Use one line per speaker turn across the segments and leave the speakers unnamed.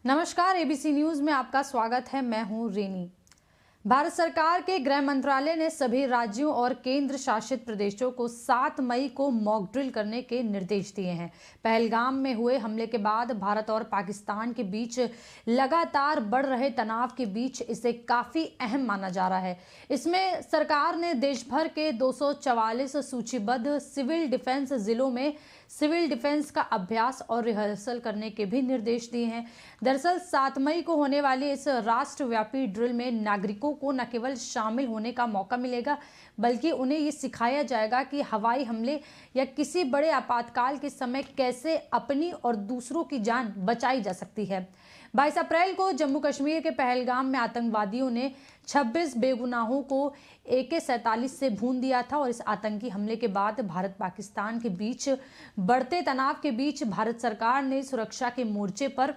नमस्कार, ABC news में आपका स्वागत है। मैं हूं रेनी। भारत सरकार के गृह मंत्रालय ने सभी राज्यों और केंद्र शासित प्रदेशों को 7 मई को मॉक ड्रिल करने के निर्देश दिए हैं। पहलगाम में हुए हमले के बाद भारत और पाकिस्तान के बीच लगातार बढ़ रहे तनाव के बीच इसे काफी अहम माना जा रहा है। इसमें सरकार ने देश भर के 244 सूचीबद्ध सिविल डिफेंस जिलों में सिविल डिफेंस का अभ्यास और रिहर्सल करने के भी निर्देश दिए हैं। दरअसल 7 मई को होने वाली इस राष्ट्रव्यापी ड्रिल में नागरिकों को न केवल शामिल होने का मौका मिलेगा, बल्कि उन्हें ये सिखाया जाएगा कि हवाई हमले या किसी बड़े आपातकाल के समय कैसे अपनी और दूसरों की जान बचाई जा सकती है। 22 अप्रैल को जम्मू कश्मीर के पहलगाम में आतंकवादियों ने 26 बेगुनाहों को AK-47 से भून दिया था और इस आतंकी हमले के बाद भारत पाकिस्तान के बीच बढ़ते तनाव के बीच भारत सरकार ने सुरक्षा के मोर्चे पर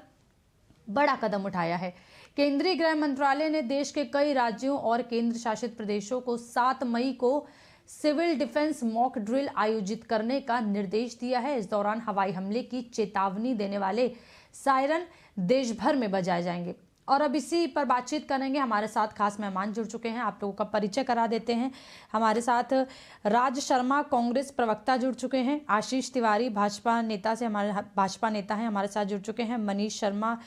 बड़ा कदम उठाया है। केंद्रीय गृह मंत्रालय ने देश के कई राज्यों और केंद्र शासित प्रदेशों को 7 मई को सिविल डिफेंस मॉक ड्रिल आयोजित करने का निर्देश दिया है। इस दौरान हवाई हमले की चेतावनी देने वाले सायरन देश भर में बजाए जाएंगे। और अब इसी पर बातचीत करेंगे। हमारे साथ खास मेहमान जुड़ चुके हैं, आप लोगों का परिचय करा देते हैं। हमारे साथ राज शर्मा कांग्रेस प्रवक्ता जुड़ चुके हैं, आशीष तिवारी भाजपा नेता से हमारे भाजपा नेता हैं हमारे साथ जुड़ चुके हैं, मनीष शर्मा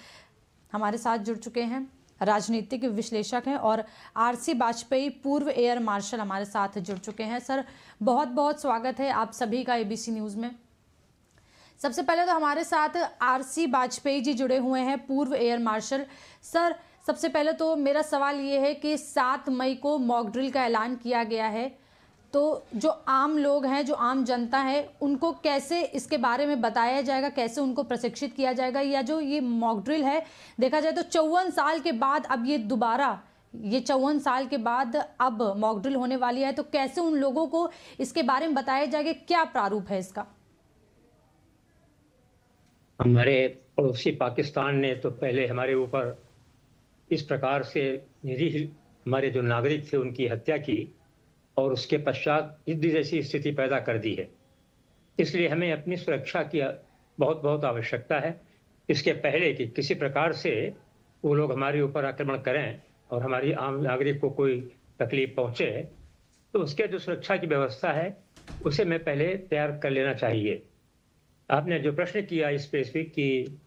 हमारे साथ जुड़ चुके हैं, राजनीतिक विश्लेषक हैं, और RC बाजपेयी पूर्व एयर मार्शल हमारे साथ जुड़ चुके हैं। सर, बहुत बहुत स्वागत है आप सभी का एबीसी न्यूज़ में। सबसे पहले तो हमारे साथ RC बाजपेयी जी जुड़े हुए हैं, पूर्व एयर मार्शल। सर, सबसे पहले तो मेरा सवाल ये है कि 7 मई को मॉक ड्रिल का ऐलान किया गया है, तो जो आम लोग हैं, जो आम जनता है, उनको कैसे इसके बारे में बताया जाएगा, कैसे उनको प्रशिक्षित किया जाएगा? या जो ये मॉक ड्रिल है, देखा जाए तो 54 साल के बाद अब ये दोबारा 54 साल के बाद अब मॉक ड्रिल होने वाली है, तो कैसे उन लोगों को इसके बारे में बताया जाएगा? क्या प्रारूप है इसका?
हमारे पड़ोसी पाकिस्तान ने तो पहले हमारे ऊपर इस प्रकार से निरीह हमारे जो नागरिक थे उनकी हत्या की और उसके पश्चात युद्ध जैसी स्थिति पैदा कर दी है। इसलिए हमें अपनी सुरक्षा की बहुत बहुत आवश्यकता है। इसके पहले कि किसी प्रकार से वो लोग हमारे ऊपर आक्रमण करें और हमारी आम नागरिक को कोई तकलीफ पहुंचे, तो उसके जो सुरक्षा की व्यवस्था है उसे मैं पहले तैयार कर लेना चाहिए। आपने जो प्रश्न किया स्पेसिफिक कि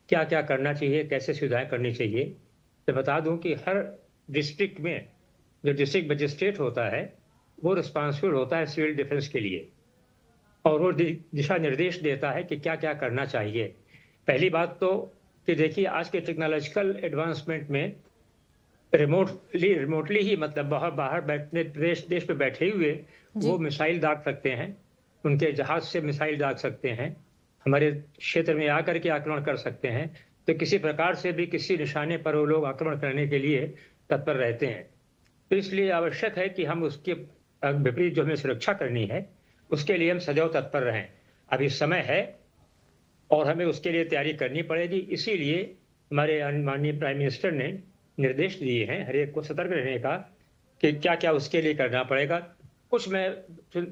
क्या क्या करना चाहिए, कैसे सुविधाएं करनी चाहिए, तो बता दूं कि हर डिस्ट्रिक्ट में जो डिस्ट्रिक्ट मजिस्ट्रेट होता है वो रिस्पॉन्सिबल होता है सिविल डिफेंस के लिए, और वो दिशा निर्देश देता है कि क्या क्या करना चाहिए। पहली बात तो कि देखिए, आज के टेक्नोलॉजिकल एडवांसमेंट में रिमोटली ही, मतलब बाहर बैठने देश पे बैठे हुए वो मिसाइल दाग सकते हैं, उनके जहाज से मिसाइल दाग सकते हैं, हमारे क्षेत्र में आकर के आक्रमण कर सकते हैं। तो किसी प्रकार से भी किसी निशाने पर वो लोग आक्रमण करने के लिए तत्पर रहते हैं। तो इसलिए आवश्यक है कि हम उसके विपरीत जो हमें सुरक्षा करनी है उसके लिए हम सदैव तत्पर रहें। अभी समय है और हमें उसके लिए तैयारी करनी पड़ेगी। इसीलिए हमारे माननीय प्राइम मिनिस्टर ने निर्देश दिए हैं हर एक को सतर्क रहने का कि क्या क्या उसके लिए करना पड़ेगा। कुछ मैं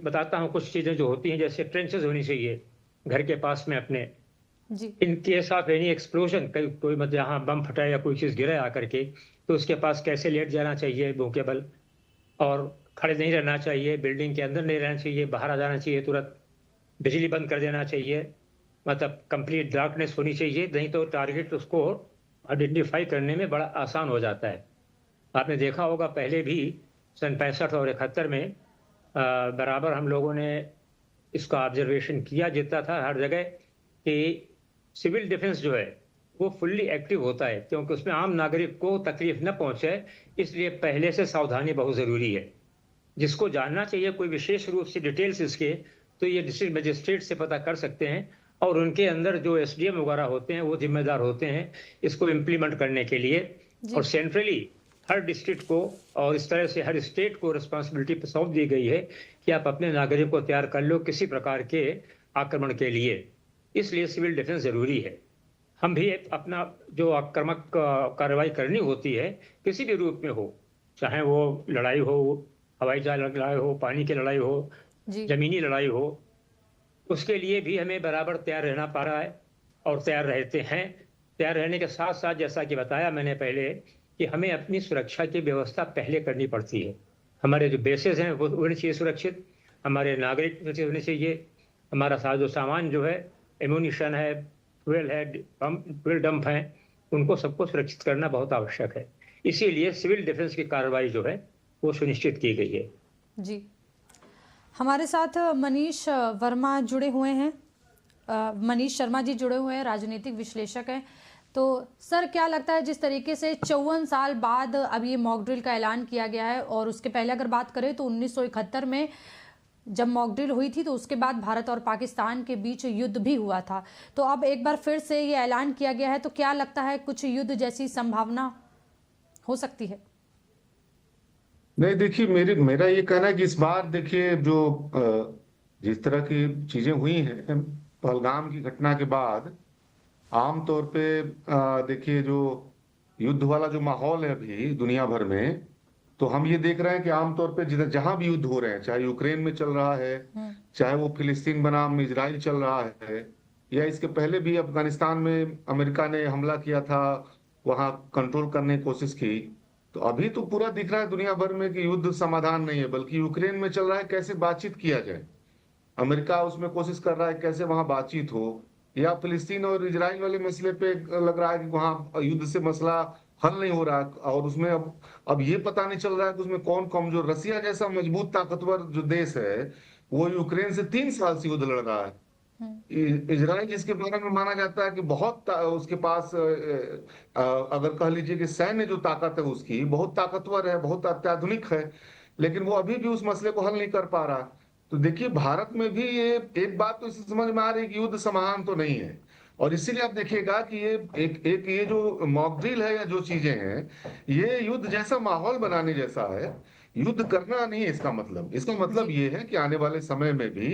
बताता हूँ, कुछ चीज़ें जो होती हैं, जैसे ट्रेंचेस होनी चाहिए घर के पास में अपने, in case of any explosion, कोई मतलब यहाँ बम फटा या कोई चीज़ गिरे आकर के, तो उसके पास कैसे लेट जाना चाहिए वोकेबल, और खड़े नहीं रहना चाहिए, बिल्डिंग के अंदर नहीं रहना चाहिए, बाहर आ जाना चाहिए तुरंत, बिजली बंद कर देना चाहिए, मतलब कंप्लीट डार्कनेस होनी चाहिए, नहीं तो टारगेट उसको आइडेंटिफाई करने में बड़ा आसान हो जाता है। आपने देखा होगा पहले भी सन 65 और 71 में बराबर हम लोगों ने इसका ऑब्जर्वेशन किया जितना था हर जगह कि सिविल डिफेंस जो है वो फुल्ली एक्टिव होता है, क्योंकि उसमें आम नागरिक को तकलीफ न पहुंचे। इसलिए पहले से सावधानी बहुत ज़रूरी है। जिसको जानना चाहिए कोई विशेष रूप से डिटेल्स इसके, तो ये डिस्ट्रिक्ट मजिस्ट्रेट से पता कर सकते हैं, और उनके अंदर जो SDM वगैरह होते हैं वो जिम्मेदार होते हैं इसको इम्प्लीमेंट करने के लिए। और सेंट्रली हर डिस्ट्रिक्ट को और इस तरह से हर स्टेट को रिस्पॉन्सिबिलिटी सौंप दी गई है कि आप अपने नागरिक को तैयार कर लो किसी प्रकार के आक्रमण के लिए। इसलिए सिविल डिफेंस ज़रूरी है। हम भी अपना जो आक्रामक कार्रवाई करनी होती है किसी भी रूप में हो, चाहे वो लड़ाई हो, हवाई जहाज लड़ाई हो, पानी की लड़ाई हो, जमीनी लड़ाई हो, उसके लिए भी हमें बराबर तैयार रहना पड़ रहा है और तैयार रहते हैं। तैयार रहने के साथ साथ जैसा कि बताया मैंने पहले कि हमें अपनी सुरक्षा की व्यवस्था पहले करनी पड़ती है। हमारे जो बेसेस हैं वो होने चाहिए सुरक्षित, हमारे नागरिक सुरक्षित होने चाहिए, हमारा साजो सामान जो है, एम्यूनिशन है, फ्यूल है, फ्यूल डंप है, उनको सबको सुरक्षित करना बहुत आवश्यक है। इसीलिए सिविल डिफेंस की कार्रवाई जो है वो सुनिश्चित की गई है।
जी, हमारे साथ मनीष वर्मा जुड़े हुए हैं। मनीष शर्मा जी जुड़े हुए हैं, राजनीतिक विश्लेषक हैं। तो सर, क्या लगता है जिस तरीके से 54 साल बाद अब ये मॉक ड्रिल का ऐलान किया गया है, और उसके पहले अगर बात करें तो 1971 में जब मॉक ड्रिल हुई थी तो उसके बाद भारत और पाकिस्तान के बीच युद्ध भी हुआ था, तो अब एक बार फिर से ये ऐलान किया गया है, तो क्या लगता है कुछ युद्ध जैसी संभावना हो सकती है?
नहीं, देखिए, मेरा ये कहना है कि इस बार देखिए जो जिस तरह की चीजें हुई हैं पहलगाम की घटना के बाद, आमतौर पे देखिए जो युद्ध वाला जो माहौल है अभी दुनिया भर में, तो हम ये देख रहे हैं कि आमतौर पे जहां भी युद्ध हो रहे हैं, चाहे यूक्रेन में चल रहा है, चाहे वो फिलिस्तीन बनाम इजराइल चल रहा है, या इसके पहले भी अफगानिस्तान में अमेरिका ने हमला किया था, वहां कंट्रोल करने की कोशिश की, तो अभी तो पूरा दिख रहा है दुनिया भर में कि युद्ध समाधान नहीं है, बल्कि यूक्रेन में चल रहा है कैसे बातचीत किया जाए। अमेरिका उसमें कोशिश कर रहा है कैसे वहां बातचीत हो, या फिलिस्तीन और इजराइल वाले मसले पे लग रहा है कि वहां युद्ध से मसला हल नहीं हो रहा है, और उसमें अब ये पता नहीं चल रहा है कि उसमें कौन कमजोर। रसिया जैसा मजबूत ताकतवर जो देश है वो यूक्रेन से 3 साल से युद्ध लड़ रहा है। इजराइल जिसके बारे में माना जाता है कि बहुत उसके पास अगर कह लीजिए कि सैन्य जो ताकत है उसकी बहुत ताकतवर है, बहुत अत्याधुनिक है, लेकिन वो अभी भी उस मसले को हल नहीं कर पा रहा। तो देखिए, भारत में भी ये एक बात तो इसे समझ में आ रही है कि युद्ध समाधान तो नहीं है, और इसीलिए आप देखिएगा कि ये एक ये जो मॉक ड्रिल है या जो चीजें हैं, ये युद्ध जैसा माहौल बनाने जैसा है। युद्ध करना नहीं है इसका मतलब। इसका मतलब ये है कि आने वाले समय में भी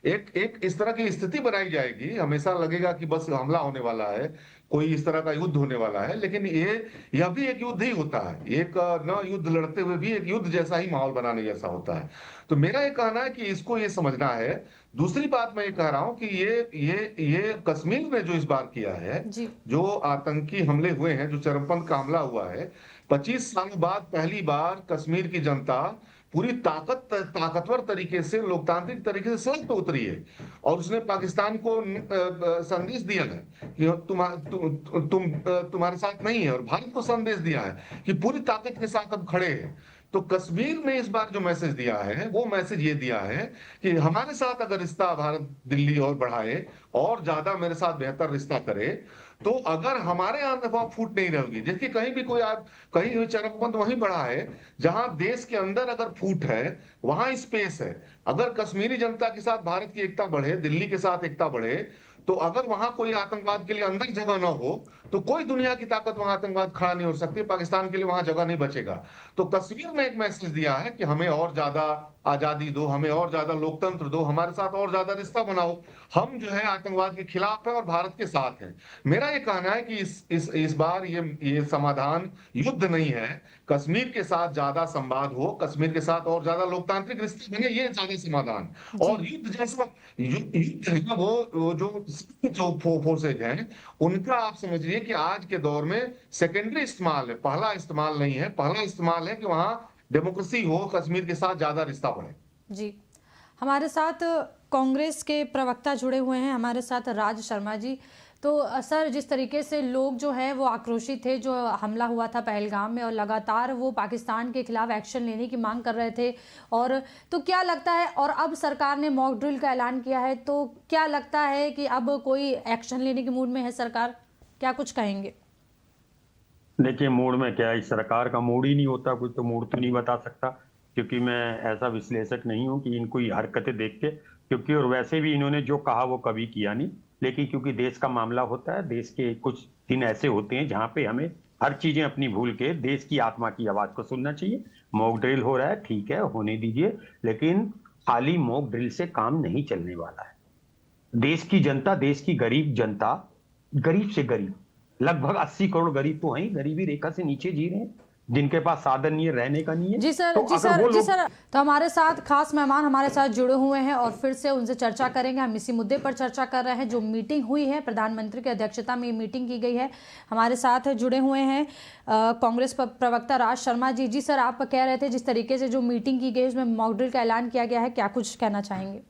एक एक इस तरह की स्थिति बनाई जाएगी, हमेशा लगेगा कि बस हमला होने वाला है, कोई इस तरह का युद्ध होने वाला है, लेकिन यह भी एक युद्ध ही होता है। एक न युद्ध लड़ते हुए भी एक युद्ध जैसा ही माहौल बनाने जैसा होता है। तो मेरा ये कहना है कि इसको ये समझना है। दूसरी बात मैं ये कह रहा हूं कि ये कश्मीर में जो इस बार किया है, जो आतंकी हमले हुए हैं, जो चरमपंथ का हमला हुआ है, 25 साल बाद पहली बार कश्मीर की जनता पूरी ताकतवर तरीके से, लोकतांत्रिक तरीके से सड़क पे उतरी है, और उसने पाकिस्तान को संदेश दिया है कि तुम्हारे साथ नहीं है, और भारत को संदेश दिया है कि पूरी ताकत के साथ अब खड़े हैं। तो कश्मीर ने इस बार जो मैसेज दिया है, वो मैसेज ये दिया है कि हमारे साथ अगर रिश्ता भारत दिल्ली और बढ़ाए और ज्यादा मेरे साथ बेहतर रिश्ता करे, तो अगर हमारे यहाँ दफा फूट नहीं रहेगी। देखिए, कहीं भी कोई कहीं चरमपंथ वहीं बढ़ा है जहां देश के अंदर अगर फूट है वहां स्पेस है। अगर कश्मीरी जनता के साथ भारत की एकता बढ़े, दिल्ली के साथ एकता बढ़े, तो अगर वहां कोई आतंकवाद के लिए अंदर जगह ना हो, तो कोई दुनिया की ताकत वहां आतंकवाद खड़ा नहीं हो सकती, पाकिस्तान के लिए वहां जगह नहीं बचेगा। तो कश्मीर ने एक मैसेज दिया है कि हमें और ज्यादा आजादी दो, हमें और ज्यादा लोकतंत्र दो, हमारे साथ और ज्यादा रिश्ता बनाओ, हम जो है आतंकवाद के खिलाफ है और भारत के साथ है। मेरा ये कहना है कि इस बार ये समाधान युद्ध नहीं है, कश्मीर के साथ ज्यादा संवाद हो, कश्मीर के साथ और ज्यादा लोकतांत्रिक रिश्ते बने, ये ज्यादा समाधान। और युद्ध जैसा युद्ध है ना, वो जो फोर्सेज हैं उनका आप समझिए कि आज के दौर में सेकेंडरी इस्तेमाल है, पहला इस्तेमाल नहीं है। पहला इस्तेमाल है कि वहां डेमोक्रेसी हो, कश्मीर के साथ ज्यादा रिश्ता बढ़े।
जी, हमारे साथ कांग्रेस के प्रवक्ता जुड़े हुए हैं, हमारे साथ राज शर्मा जी। तो सर, जिस तरीके से लोग जो है वो आक्रोशित थे, जो हमला हुआ था पहलगाम में, और लगातार वो पाकिस्तान के खिलाफ एक्शन लेने की मांग कर रहे थे, और तो क्या लगता है, और अब सरकार ने मॉक ड्रिल का ऐलान किया है, तो क्या लगता है कि अब कोई एक्शन लेने के मूड में है सरकार? क्या कुछ कहेंगे?
देखिए, मूड में क्या है, इस सरकार का मूड ही नहीं होता, कोई तो मूड तो नहीं बता सकता, क्योंकि मैं ऐसा विश्लेषक नहीं हूं कि इनको ये हरकतें देख के, क्योंकि और वैसे भी इन्होंने जो कहा वो कभी किया नहीं। लेकिन क्योंकि देश का मामला होता है, देश के कुछ दिन ऐसे होते हैं जहां पे हमें हर चीजें अपनी भूल के देश की आत्मा की आवाज को सुनना चाहिए। मॉक ड्रिल हो रहा है, ठीक है, होने दीजिए, लेकिन खाली मॉक ड्रिल से काम नहीं चलने वाला है। देश की जनता, देश की गरीब जनता, गरीब से गरीब, लगभग 80 करोड़ गरीब तो हैं, गरीबी रेखा से नीचे जी रहे हैं, जिनके पास साधन नहीं है, रहने का नहीं है।
जी सर,
तो
जी
अगर
सर,
वो
जी
लोग
सर। तो हमारे साथ खास मेहमान हमारे साथ जुड़े हुए हैं और फिर से उनसे चर्चा करेंगे। हम इसी मुद्दे पर चर्चा कर रहे हैं। जो मीटिंग हुई है, प्रधानमंत्री की अध्यक्षता में ये मीटिंग की गई है। हमारे साथ जुड़े हुए हैं कांग्रेस प्रवक्ता राज शर्मा जी। जी सर, आप कह रहे थे जिस तरीके से जो मीटिंग की गई उसमें मॉक ड्रिल का ऐलान किया गया है, क्या कुछ कहना चाहेंगे?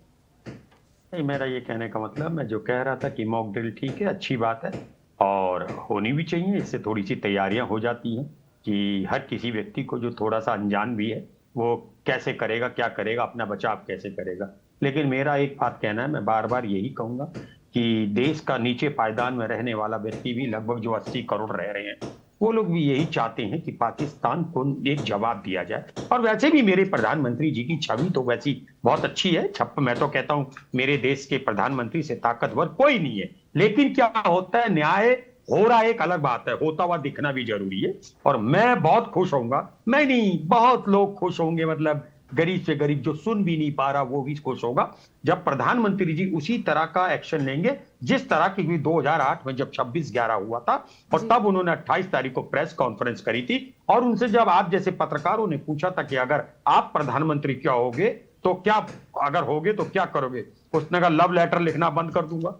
नहीं, मेरा ये कहने का मतलब, मैं जो कह रहा था कि मॉक ड्रिल ठीक है, अच्छी बात है और होनी भी चाहिए। इससे थोड़ी सी तैयारियां हो जाती हैं कि हर किसी व्यक्ति को जो थोड़ा सा अनजान भी है वो कैसे करेगा, क्या करेगा, अपना बचाव कैसे करेगा। लेकिन मेरा एक बात कहना है, मैं बार बार यही कहूंगा कि देश का नीचे पायदान में रहने वाला व्यक्ति भी, लगभग जो 80 करोड़ रह रहे हैं, वो लोग भी यही चाहते हैं कि पाकिस्तान को एक जवाब दिया जाए। और वैसे भी मेरे प्रधानमंत्री जी की छवि तो वैसी बहुत अच्छी है। मैं तो कहता हूं मेरे देश के प्रधानमंत्री से ताकतवर कोई नहीं है। लेकिन क्या होता है, न्याय हो रहा है एक अलग बात है, होता हुआ दिखना भी जरूरी है। और मैं बहुत खुश होऊंगा, मैं नहीं, बहुत लोग खुश होंगे, मतलब गरीब से गरीब जो सुन भी नहीं पा रहा वो भी खुश होगा, जब प्रधानमंत्री जी उसी तरह का एक्शन लेंगे जिस तरह की हुई 2008 में जब 26/11 हुआ था। और तब उन्होंने 28 तारीख को प्रेस कॉन्फ्रेंस करी थी और उनसे जब आप जैसे पत्रकारों ने पूछा था कि अगर आप प्रधानमंत्री क्या होगे तो क्या, अगर होगे तो क्या करोगे, उसने कहा लव लेटर लिखना बंद कर दूंगा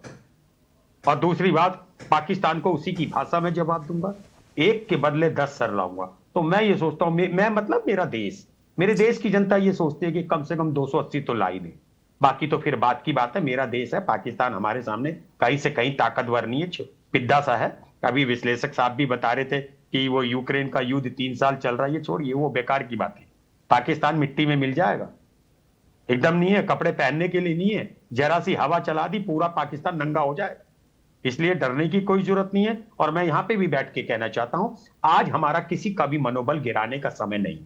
और दूसरी बात, पाकिस्तान को उसी की भाषा में जवाब दूंगा, एक के बदले 10 सर लाऊंगा। तो मैं ये सोचता हूं, मैं मतलब मेरे देश की जनता ये सोचती है कि कम से कम 280 तो ला ही दे। बाकी तो फिर बात की बात है, मेरा देश है, पाकिस्तान हमारे सामने कहीं से कहीं ताकतवर नहीं है, पिद्दा सा है। अभी विश्लेषक साहब भी बता रहे थे कि वो यूक्रेन का युद्ध 3 साल चल रहा है, ये छोड़िए, वो बेकार की बात है। पाकिस्तान मिट्टी में मिल जाएगा, एकदम नहीं है, कपड़े पहनने के लिए नहीं है, जरा सी हवा चला दी पूरा पाकिस्तान नंगा हो जाए। इसलिए डरने की कोई जरूरत नहीं है। और मैं यहां पे भी बैठ के कहना चाहता हूं, आज हमारा किसी का भी मनोबल गिराने का समय नहीं,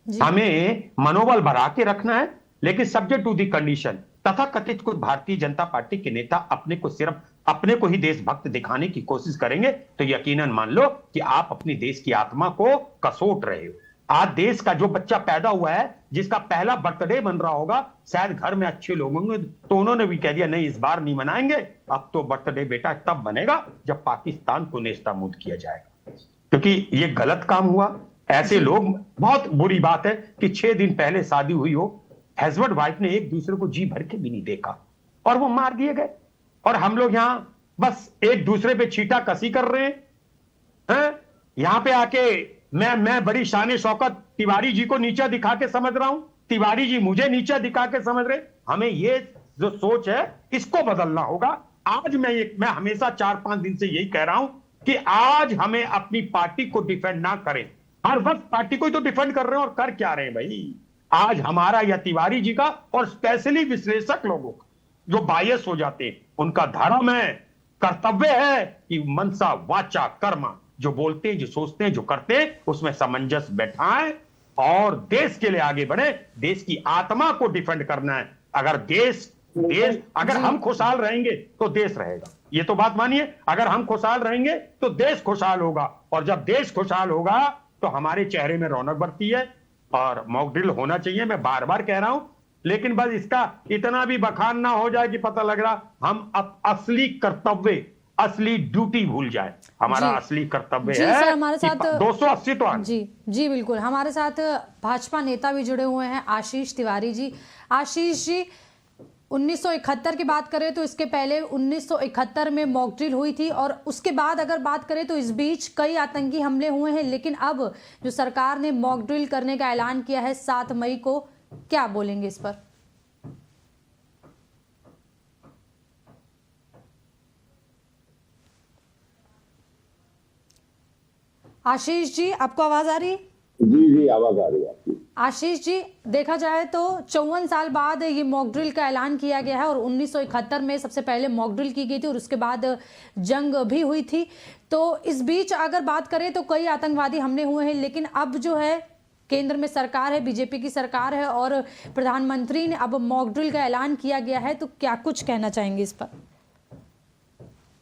हमें मनोबल बढ़ा के रखना है, लेकिन सब्जेक्ट टू दी कंडीशन। तथा कथित कुछ भारतीय जनता पार्टी के नेता सिर्फ अपने को ही देशभक्त दिखाने की कोशिश करेंगे तो यकीनन मान लो कि आप अपनी देश की आत्मा को कसोट रहे हो। आज देश का जो बच्चा पैदा हुआ है, जिसका पहला बर्थडे बन रहा होगा, शायद घर में अच्छे लोग होंगे तो उन्होंने भी कह दिया नहीं इस बार नहीं मनाएंगे, अब तो बर्थडे बेटा तब बनेगा जब पाकिस्तान को नेस्तनाबूद किया जाएगा, क्योंकि ये गलत काम हुआ। ऐसे लोग, बहुत बुरी बात है कि 6 दिन पहले शादी हुई हो, हस्बैंड वाइफ ने एक दूसरे को जी भर के भी नहीं देखा और वो मार दिए गए, और हम लोग यहां बस एक दूसरे पे छीटा कसी कर रहे हैं। यहां पे आके मैं बड़ी शान शौकत तिवारी जी को नीचा दिखा के समझ रहा हूं, तिवारी जी मुझे नीचा दिखा के समझ रहे। हमें ये जो सोच है इसको बदलना होगा। आज मैं हमेशा 4-5 दिन से यही कह रहा हूं कि आज हमें अपनी पार्टी को डिफेंड ना करें। हर वक्त पार्टी को ही तो डिफेंड कर रहे हैं, और कर क्या रहे हैं भाई। आज हमारा या तिवारी जी का और स्पेशली विश्लेषक लोगों का जो बायस हो जाते हैं, उनका धर्म है, कर्तव्य है कि मनसा वाचा कर्मा, जो बोलते हैं, जो सोचते हैं, जो करते हैं, उसमें सामंजस्य बैठाएं और देश के लिए आगे बढ़े। देश की आत्मा को डिफेंड करना है। अगर अगर हम खुशहाल रहेंगे तो देश रहेगा, ये तो बात मानिए। अगर हम खुशहाल रहेंगे तो देश खुशहाल होगा, और जब देश खुशहाल होगा तो हमारे चेहरे में रौनक बढ़ती है। और मॉक ड्रिल होना चाहिए, मैं बार बार कह रहा हूं, लेकिन बस इसका इतना भी बखान ना हो जाए कि पता लग रहा हम असली कर्तव्य, असली ड्यूटी भूल जाए। हमारा असली कर्तव्य है
सर, हमारे साथ
280 तो
जी बिल्कुल, हमारे साथ भाजपा नेता भी जुड़े हुए हैं, आशीष तिवारी जी। आशीष जी, 1971 की बात करें तो इसके पहले 1971 में मॉक ड्रिल हुई थी, और उसके बाद अगर बात करें तो इस बीच कई आतंकी हमले हुए हैं, लेकिन अब जो सरकार ने मॉक ड्रिल करने का ऐलान किया है 7 मई को, क्या बोलेंगे इस पर? आशीष जी, आपको आवाज आ रही है?
जी आवाज आ रही है आपकी।
आशीष जी, देखा जाए तो 54 साल बाद ये मॉक ड्रिल का ऐलान किया गया है, और 1971 में सबसे पहले मॉक ड्रिल की गई थी और उसके बाद जंग भी हुई थी। तो इस बीच अगर बात करें तो कई आतंकवादी हमले हुए हैं, लेकिन अब जो है केंद्र में सरकार है, बीजेपी की सरकार है, और प्रधानमंत्री ने अब मॉक ड्रिल का ऐलान किया गया है, तो क्या कुछ कहना चाहेंगे इस पर?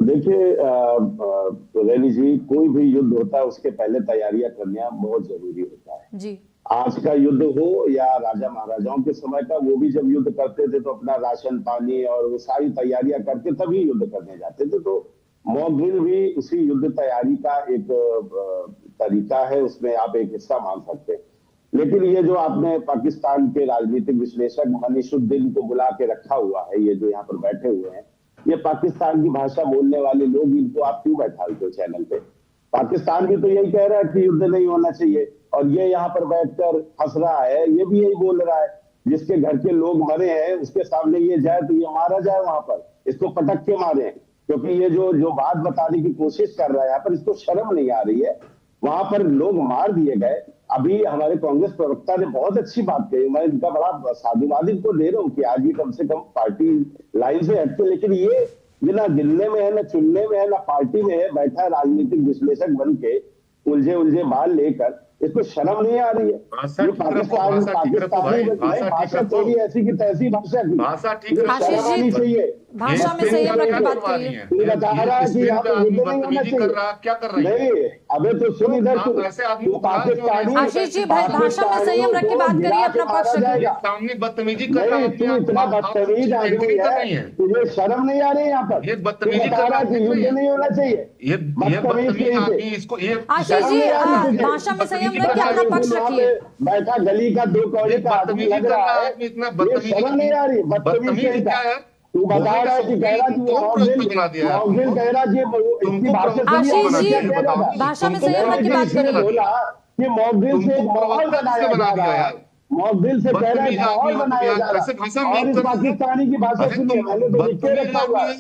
देखिए रैनी जी, कोई भी युद्ध होता है उसके पहले तैयारियां करना बहुत जरूरी होता है जी। आज का युद्ध हो या राजा महाराजाओं के समय का, वो भी जब युद्ध करते थे तो अपना राशन पानी और वो सारी तैयारियां करके तभी युद्ध करने जाते थे। तो मॉक ड्रिल भी उसी युद्ध तैयारी का एक तरीका है उसमें आप एक हिस्सा मान सकते हैं। लेकिन ये जो आपने पाकिस्तान के राजनीतिक विश्लेषक मनीषुद्दीन को बुला के रखा हुआ है, ये जो यहाँ पर बैठे हुए हैं, ये पाकिस्तान की भाषा बोलने वाले लोग, इनको आप क्यों बैठाते हो चैनल पे? पाकिस्तान भी तो यही कह रहा है कि युद्ध नहीं होना चाहिए, और ये यहाँ पर बैठकर हंस रहा है, ये भी यही बोल रहा है। जिसके घर के लोग मरे हैं उसके सामने ये जाए तो ये मारा जाए, वहां पर इसको पटक के मारे, क्योंकि ये जो बात बताने की कोशिश कर रहा है यहाँ पर, इसको शर्म नहीं आ रही है। वहां पर लोग मार दिए गए। अभी हमारे कांग्रेस प्रवक्ता ने बहुत अच्छी बात कही, मैं इनका बड़ा साधुवाद इनको दे रहा हूँ कि आज भी कम से कम पार्टी लाइन से हटके, लेकिन ये बिना गिनने में है, ना चुनने में है, ना पार्टी में है, बैठा है राजनीतिक विश्लेषक बन के उलझे बाल लेकर, इसको शर्म नहीं आ रही है। भाषा तेरी ऐसी की तैसी भाषा की, शर्म आनी चाहिए।
भाषा में संयम रख के बात करिए।
तू बता रहा है कि यहाँ पे युद्ध नहीं होना चाहिए,
क्या कर रही है?
नहीं, अबे तो सुन इधर, तू पाकिस्तानी,
आशीष जी भाषा में संयम रख के बात करिए, अपना पक्ष रखिए।
सामने बदतमीजी कर रहा है,
तू इतना बदतमीज आदमी है, तुझे शर्म नहीं आ रही यहाँ पर?
ये बदतमीजी कर रहा है,
युद्ध नहीं होना चाहिए,
ये बदतमीज आदमी, इसको ये
आशीष जी भाषा में संयम रख के अपना पक्ष रखिए।
बैठा गली का 2 कौड़ी का आदमी लग रहा है, ये शर्म नहीं आ रही? बदतमीज क्या है? तू बता रहा है कि कह रहा कि मॉकड्रिल कह रहा कि इसकी भाषा
आशीष जी भाषा में संयम रख के बात करिए।
बोला कि मॉकड्रिल से एक माहौल बनाया जा रहा है, मॉकड्रिल से कह रहा है माहौल बनाया जा रहा है, और इस पाकिस्तानी की भाषा सुनिए, मैंने तो लिख के रखा हुआ है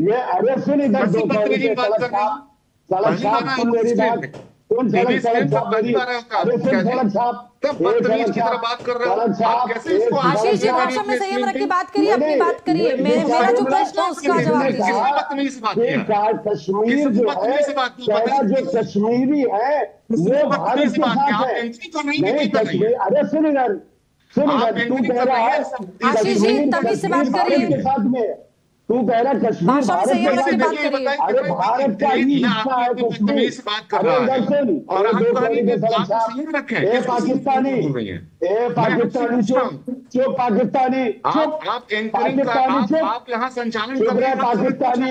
ये। अरे सुन इधर, 2 कौड़ी के सड़क छाप सुन मेरी बात, सुन सड़क छाप मेरी, अरे सुन सड़क छाप,
आशीष जी भाषा में संयम रख के बात करिए, अपनी बात करिए। मेरा जो प्रश्न है उसका जवाब दीजिए।
कश्मीर जो है, जो कश्मीरी है वो भारत के साथ है, नहीं कश्मीर। अरे सुन इधर, तू कह रहा है
आशीष जी तमीज से बात करिए,
के साथ में तू कह रहा कश्मीर
भाषा में संयम रख के बात करिए।
अरे भारत का ही हिस्सा है कश्मीर, पाकिस्तानी, पाकिस्तानी चुप, पाकिस्तानी चुप,
आप यहाँ संचालन
चुप रहे पाकिस्तानी,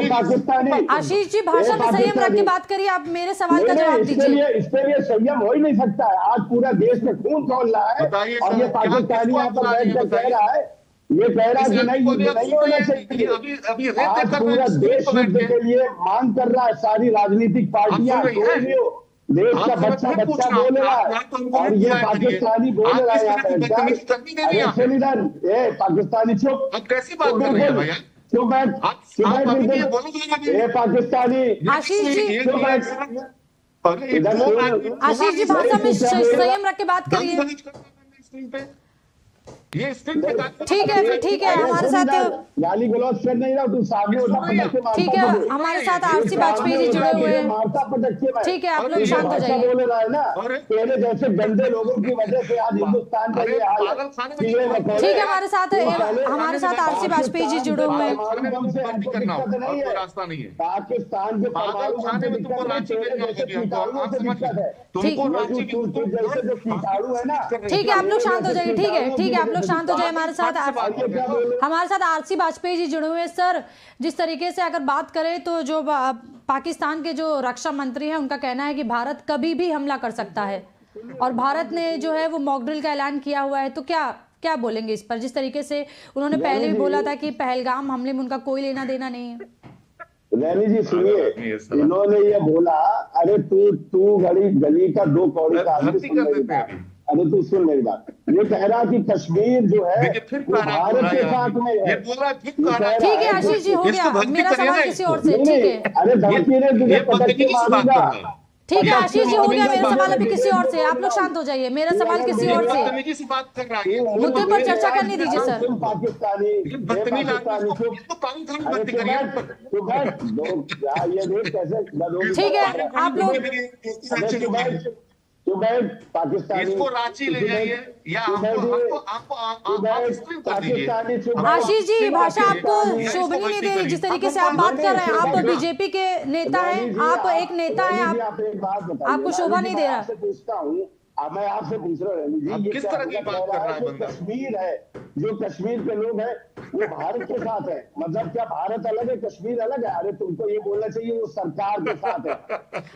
पाकिस्तानी।
आशीष जी भाषा में संयम रख के बात करिए, आप मेरे सवाल का जवाब दीजिए।
इसके लिए संयम हो ही नहीं सकता है। आज पूरा देश में खून खौल रहा है, और ये पाकिस्तानी यहाँ पर बैठकर कह रहा है, ये कह रहा है कि नहीं होना चाहिए। आज पूरा देश युद्ध के लिए मांग कर रहा है, सारी राजनीतिक पार्टियां, देश का बच्चा बोल रहा है, और ये पाकिस्तानी बोल रहा है यहाँ बैठकर, पाकिस्तानी चुप,
कैसी बात कर रहे हैं भैया?
चुप बैठ, पाकिस्तानी
आशीष जी,
आशीष
जी भाषा में संयम रख के बात करिए।
ये
ठीक है, फिर ठीक है, हमारे साथ
गाली गलौज कर नहीं रहा, तू सामने
ठीक है, हमारे साथ आरसी वाजपेयी जी जुड़े हुए हैं। ठीक है, आप लोग शांत हो जाइए।
बोल रहा है ना, तेरे जैसे गंदे लोगों की वजह से आज हिंदुस्तान का ये हाल है।
ठीक है, हमारे साथ आरसी वाजपेयी जी जुड़े हुए हैं।
रास्ता नहीं है
पाकिस्तान के
ठीक है, आप लोग शांत हो जाइए। ठीक है, आप लोग शांत हो जाए। हमारे साथ आरसी वाजपेयी जी जुड़े हुए हैं। सर, जिस तरीके से अगर बात करें तो जो पाकिस्तान के जो रक्षा मंत्री हैं उनका कहना है कि भारत कभी भी हमला कर सकता है, और भारत ने जो है वो मॉकड्रिल का ऐलान किया हुआ है, तो क्या बोलेंगे इस पर? जिस तरीके से उन्होंने पहले भी बोला था कि पहलगाम हमले में उनका कोई लेना देना नहीं है।
रैनी जी सुनिए, इन्होंने ये बोला, अरे तू गली का 2 कौड़ी का आदमी, अरे तू सुन मेरी बात, ये कह रहा कि कश्मीर जो है वो भारत के साथ में है।
ठीक है आशीष जी, हो गया, मेरा सवाल किसी और से। ठीक है,
अरे धमकी ने तुझे पटक के मारूंगा।
ठीक है आशीष जी, हो गया, मेरा सवाल अभी किसी और से। आप लोग शांत हो जाइए, मेरा सवाल किसी और से। मुद्दे पर चर्चा करने दीजिए सर।
पाकिस्तानी
ठीक है, आप लोग
इसको रांची ले जाइए या
आशीष जी, भाषा आपको शोभनीय नहीं दे रही जिस तरीके से आप बात कर रहे हैं। आप बीजेपी के नेता हैं, आप एक नेता हैं, आपको शोभा नहीं दे रहा।
पूछता हूँ अब मैं आपसे पूछ रहा हूँ जी,
किस तरह की बात कर रहा है बंदा?
कश्मीर है, जो कश्मीर के लोग हैं वो भारत के साथ है, मतलब क्या भारत अलग है कश्मीर अलग है? अरे तुमको ये बोलना चाहिए वो सरकार के साथ है।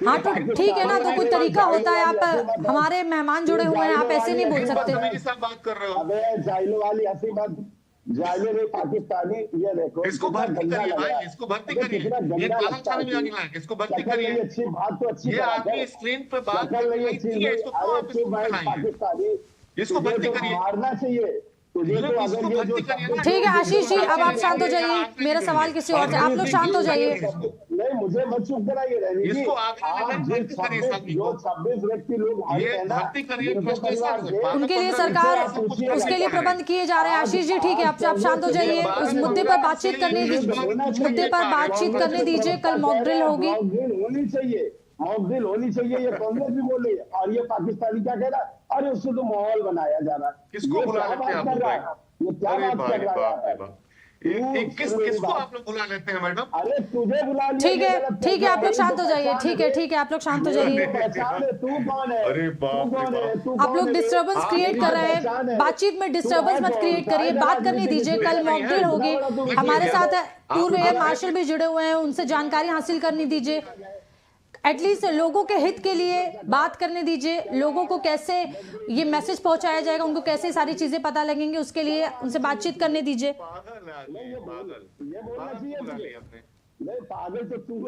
हाँ तो ठीक है ना, तो कोई तरीका होता है, आप हमारे मेहमान जुड़े हुए हैं, आप ऐसे नहीं बोल सकते।
बात कर रहे हो।
अबे जाइलो वाली हंसी मत, जाइलो रे पाकिस्तानी, ये देखो
इसको भर्ती करिए भाई, इसको भर्ती करिए, ये पागलखाने में जाने लगा, इसको भर्ती करिए।
अच्छी बात तो अच्छी
ये आदमी स्क्रीन पे बात कर रही है, इसको क्यों आप इसको
पाकिस्तानी,
इसको भर्ती करिए,
मारना चाहिए तुझे तो। अगर ये जो
ठीक है आशीष जी, अब आप शांत हो जाइए, मेरा सवाल किसी और से, आप लोग शांत हो जाइए।
नहीं, मुझे मत चुप कराइए रैनी जी। जो 26 व्यक्ति लोग
उनके लिए सरकार, उसके लिए प्रबंध किए जा रहे हैं। आशीष जी ठीक है, आप शांत हो जाइए, उस मुद्दे पर बातचीत करने दीजिए। कल मॉक ड्रिल होगी,
होनी चाहिए, मॉक ड्रिल होनी चाहिए, ये कांग्रेस भी बोल रही है। और ये पाकिस्तानी क्या कह रहा है? अरे उससे तो माहौल बनाया जा रहा है।
किसको बुला लेते हैं आप लोग?
ये क्या बात कर रहा है?
किसको आप लोग बुला लेते हैं मैडम?
अरे तुझे बुला लिया।
ठीक है, आप लोग शांत हो जाइए। ठीक है, आप लोग शांत हो जाइए।
तू कौन है?
अरे बाप रे,
आप लोग डिस्टर्बेंस क्रिएट कर रहे हैं, बातचीत में डिस्टर्बेंस मत क्रिएट करिए, बात करने दीजिए। कल मॉक ड्रिल होगी, हमारे साथ पूर्व एयर मार्शल भी जुड़े हुए हैं, उनसे जानकारी हासिल करने दीजिए। एटलीस्ट लोगों के हित के लिए बात करने दीजिए, लोगों को कैसे ये मैसेज पहुंचाया जाएगा, उनको कैसे सारी चीजें पता लगेंगी, उसके लिए उनसे बातचीत करने दीजिए।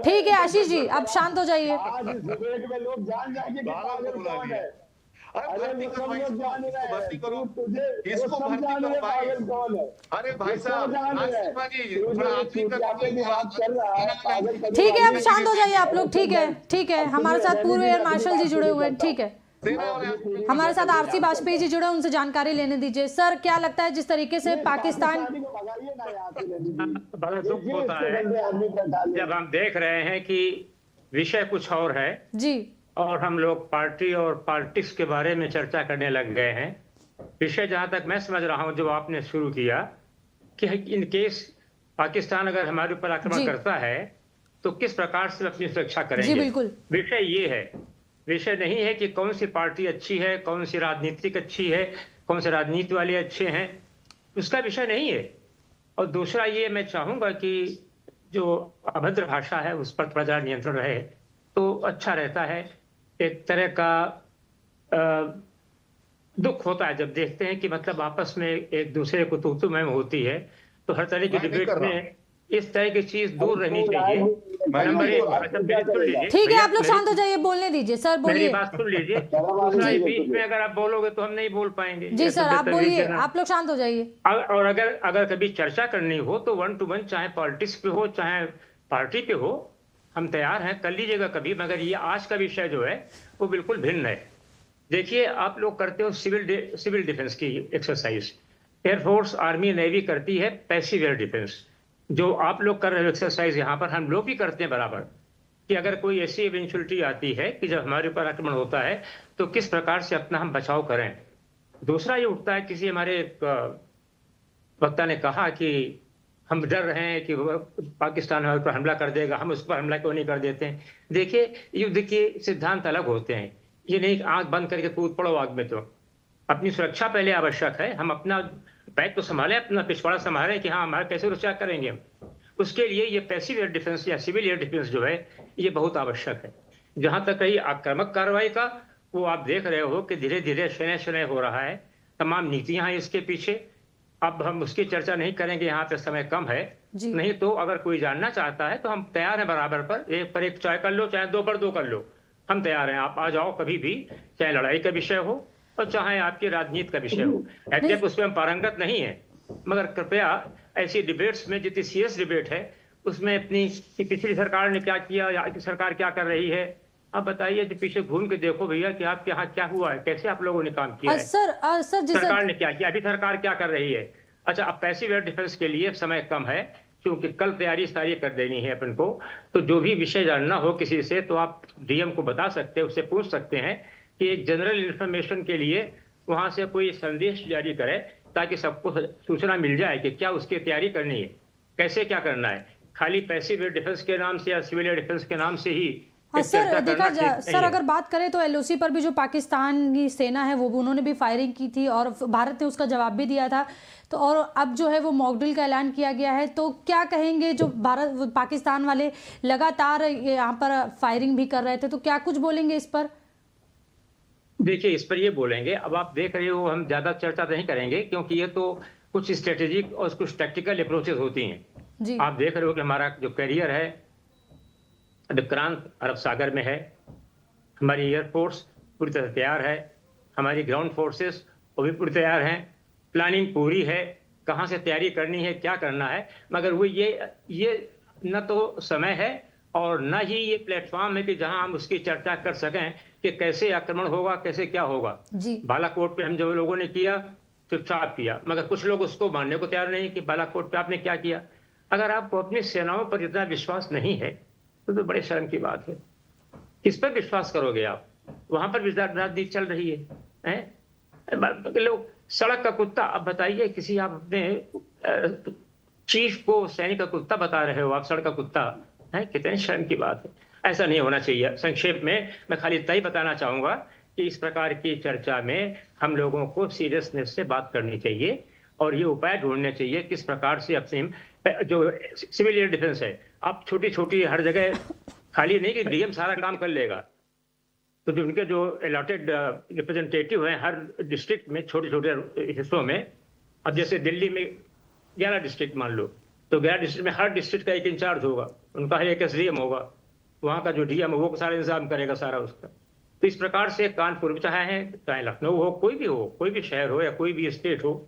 ठीक है आशीष जी, आप शांत हो जाइए।
भर्ती करो, इसको भर्ती करो भाई। अरे भाई साहब,
ठीक है, अब शांत हो जाइए आप लोग। ठीक है, हमारे साथ पूर्व एयर मार्शल जी जुड़े हुए हैं। ठीक है, हमारे साथ आरसी वाजपेयी जी जुड़े, उनसे जानकारी लेने दीजिए। सर क्या लगता है जिस तरीके से पाकिस्तान,
बड़ा दुख होता है जब हम देख रहे हैं कि विषय कुछ और है
जी,
और हम लोग पार्टी और पॉलिटिक्स के बारे में चर्चा करने लग गए हैं। विषय जहां तक मैं समझ रहा हूं, जो आपने शुरू किया कि इन केस पाकिस्तान अगर हमारे ऊपर आक्रमण करता है तो किस प्रकार से अपनी सुरक्षा करेंगे।
जी बिल्कुल,
विषय ये है, विषय नहीं है कि कौन सी पार्टी अच्छी है, कौन सी राजनीतिक अच्छी है, कौन से राजनीति वाले अच्छे हैं, उसका विषय नहीं है। और दूसरा ये मैं चाहूंगा कि जो अभद्र भाषा है उस पर थोड़ा ज़्यादा नियंत्रण रहे तो अच्छा रहता है। एक तरह का दुख होता है जब देखते हैं कि मतलब आपस में एक दूसरे को तू में होती है, तो हर तरह की डिबेट में इस तरह की चीज दूर रहनी चाहिए।
ठीक है, आप लोग शांत हो जाइए, बोलने दीजिए। सर बोलिए,
मेरी बात सुन लीजिए। बीच में अगर आप बोलोगे तो हम नहीं बोल पाएंगे।
जी सर आप बोलिए, आप लोग शांत हो जाइए।
और अगर कभी चर्चा करनी हो तो 1 to 1, चाहे पॉलिटिक्स पे हो चाहे पार्टी पे हो, हम तैयार हैं, कर लीजिएगा कभी। मगर ये आज का विषय जो है वो बिल्कुल भिन्न है। देखिए, आप लोग करते हो सिविल डिफेंस की एक्सरसाइज, एयरफोर्स आर्मी नेवी करती है पैसिव एयर डिफेंस। जो आप लोग कर रहे हो एक्सरसाइज, यहाँ पर हम लोग भी करते हैं बराबर, कि अगर कोई ऐसी इवेंचुअलिटी आती है कि जब हमारे ऊपर आक्रमण होता है तो किस प्रकार से अपना हम बचाव करें। दूसरा ये उठता है, किसी हमारे वक्ता ने कहा कि हम डर रहे हैं कि पाकिस्तान हमारे ऊपर हमला कर देगा, हम उस पर हमला क्यों नहीं कर देते हैं। देखिए, युद्ध के सिद्धांत अलग होते हैं। ये नहीं आंख बंद करके कूद पड़ो आग में। तो अपनी सुरक्षा पहले आवश्यक है। हम अपना बैग तो संभालें, अपना पिछवाड़ा संभालें कि हाँ हमारा कैसे सुरक्षा करेंगे हम। उसके लिए ये पैसिव एयर डिफेंस या सिविल एयर डिफेंस जो है ये बहुत आवश्यक है। जहां तक रही आक्रामक कार्रवाई का, वो आप देख रहे हो कि धीरे धीरे शनय हो रहा है। तमाम नीतियां हैं इसके पीछे। अब हम उसकी चर्चा नहीं करेंगे, यहाँ पे समय कम है। नहीं तो अगर कोई जानना चाहता है तो हम तैयार हैं बराबर पर। एक पर एक चाय कर लो, चाहे 2 पर 2 कर लो, हम तैयार हैं। आप आ जाओ कभी भी, चाहे लड़ाई का विषय हो और चाहे आपकी राजनीति का विषय हो। एक्चुअली उसमें हम पारंगत नहीं है, मगर कृपया ऐसी डिबेट्स में, जितनी सीरियस डिबेट है उसमें अपनी पिछली सरकार ने क्या किया या सरकार क्या कर रही है, आप बताइए। जो पीछे घूम के देखो भैया कि आपके यहाँ क्या हुआ है, कैसे आप लोगों ने काम किया है।
सर
सरकार ने क्या किया, अभी सरकार क्या कर रही है। अच्छा, अब पैसिव एयर डिफेंस के लिए समय कम है क्योंकि कल तैयारी सारी कर देनी है अपन को। तो जो भी विषय जानना हो किसी से तो आप डीएम को बता सकते हैं, उससे पूछ सकते हैं कि एक जनरल इंफॉर्मेशन के लिए वहां से कोई संदेश जारी करे ताकि सबको सूचना मिल जाए कि क्या उसकी तैयारी करनी है, कैसे क्या करना है। खाली पैसिव एयर डिफेंस के नाम से या सिविल एयर डिफेंस के नाम से ही
हाँ सर, सर अगर बात करें तो एलओसी पर भी जो पाकिस्तान की सेना है वो उन्होंने भी फायरिंग की थी और भारत ने उसका जवाब भी दिया था। तो और अब जो है वो मॉक ड्रिल का ऐलान किया गया है, तो क्या कहेंगे? जो पाकिस्तान वाले लगातार यहाँ पर फायरिंग भी कर रहे थे, तो क्या कुछ बोलेंगे इस पर?
देखिए, इस पर ये बोलेंगे, अब आप देख रहे हो, हम ज्यादा चर्चा नहीं करेंगे क्योंकि ये तो कुछ स्ट्रेटेजिक और कुछ टैक्टिकल अप्रोचेस होती हैं। आप देख रहे हो कि हमारा जो कैरियर है विक्रांत अरब सागर में है, हमारी एयरफोर्स पूरी तरह तैयार है, हमारी ग्राउंड फोर्सेस वो भी पूरी तैयार हैं, प्लानिंग पूरी है, कहाँ से तैयारी करनी है, क्या करना है, मगर वो ये न तो समय है और न ही ये प्लेटफॉर्म है कि जहां हम उसकी चर्चा कर सकें कि कैसे आक्रमण होगा, कैसे क्या होगा। बालाकोट पे हम जो लोगों ने किया चुपचाप किया, मगर कुछ लोग उसको मानने को तैयार नहीं कि बालाकोट पे आपने क्या किया। अगर आपको अपनी सेनाओं पर इतना विश्वास नहीं है तो बड़े शर्म की बात है। किस पर विश्वास करोगे आप? वहां पर भी राजनीति चल रही है। लोग सड़क का कुत्ता, अब बताइए किसी आप अपने चीफ को सैनिक का कुत्ता बता रहे हो, आप सड़क का कुत्ता है, कितने शर्म की बात है। ऐसा नहीं होना चाहिए। संक्षेप में मैं खाली इतना ही बताना चाहूंगा कि इस प्रकार की चर्चा में हम लोगों को सीरियसनेस से बात करनी चाहिए और ये उपाय ढूंढने चाहिए किस प्रकार से अपने जो सिविल एयर डिफेंस है, अब छोटी छोटी हर जगह खाली नहीं कि डीएम सारा काम कर लेगा, तो जो उनके जो अलॉटेड रिप्रेजेंटेटिव हैं हर डिस्ट्रिक्ट में छोटे छोटे हिस्सों में, अब जैसे दिल्ली में 11 डिस्ट्रिक्ट मान लो, तो 11 डिस्ट्रिक्ट में हर डिस्ट्रिक्ट का एक इंचार्ज होगा, उनका हर एक एसडीएम होगा, वहाँ का जो डीएम है वो सारा इंतजाम करेगा सारा उसका। तो इस प्रकार से कानपुर चाहे लखनऊ हो, कोई भी शहर हो या कोई भी स्टेट हो,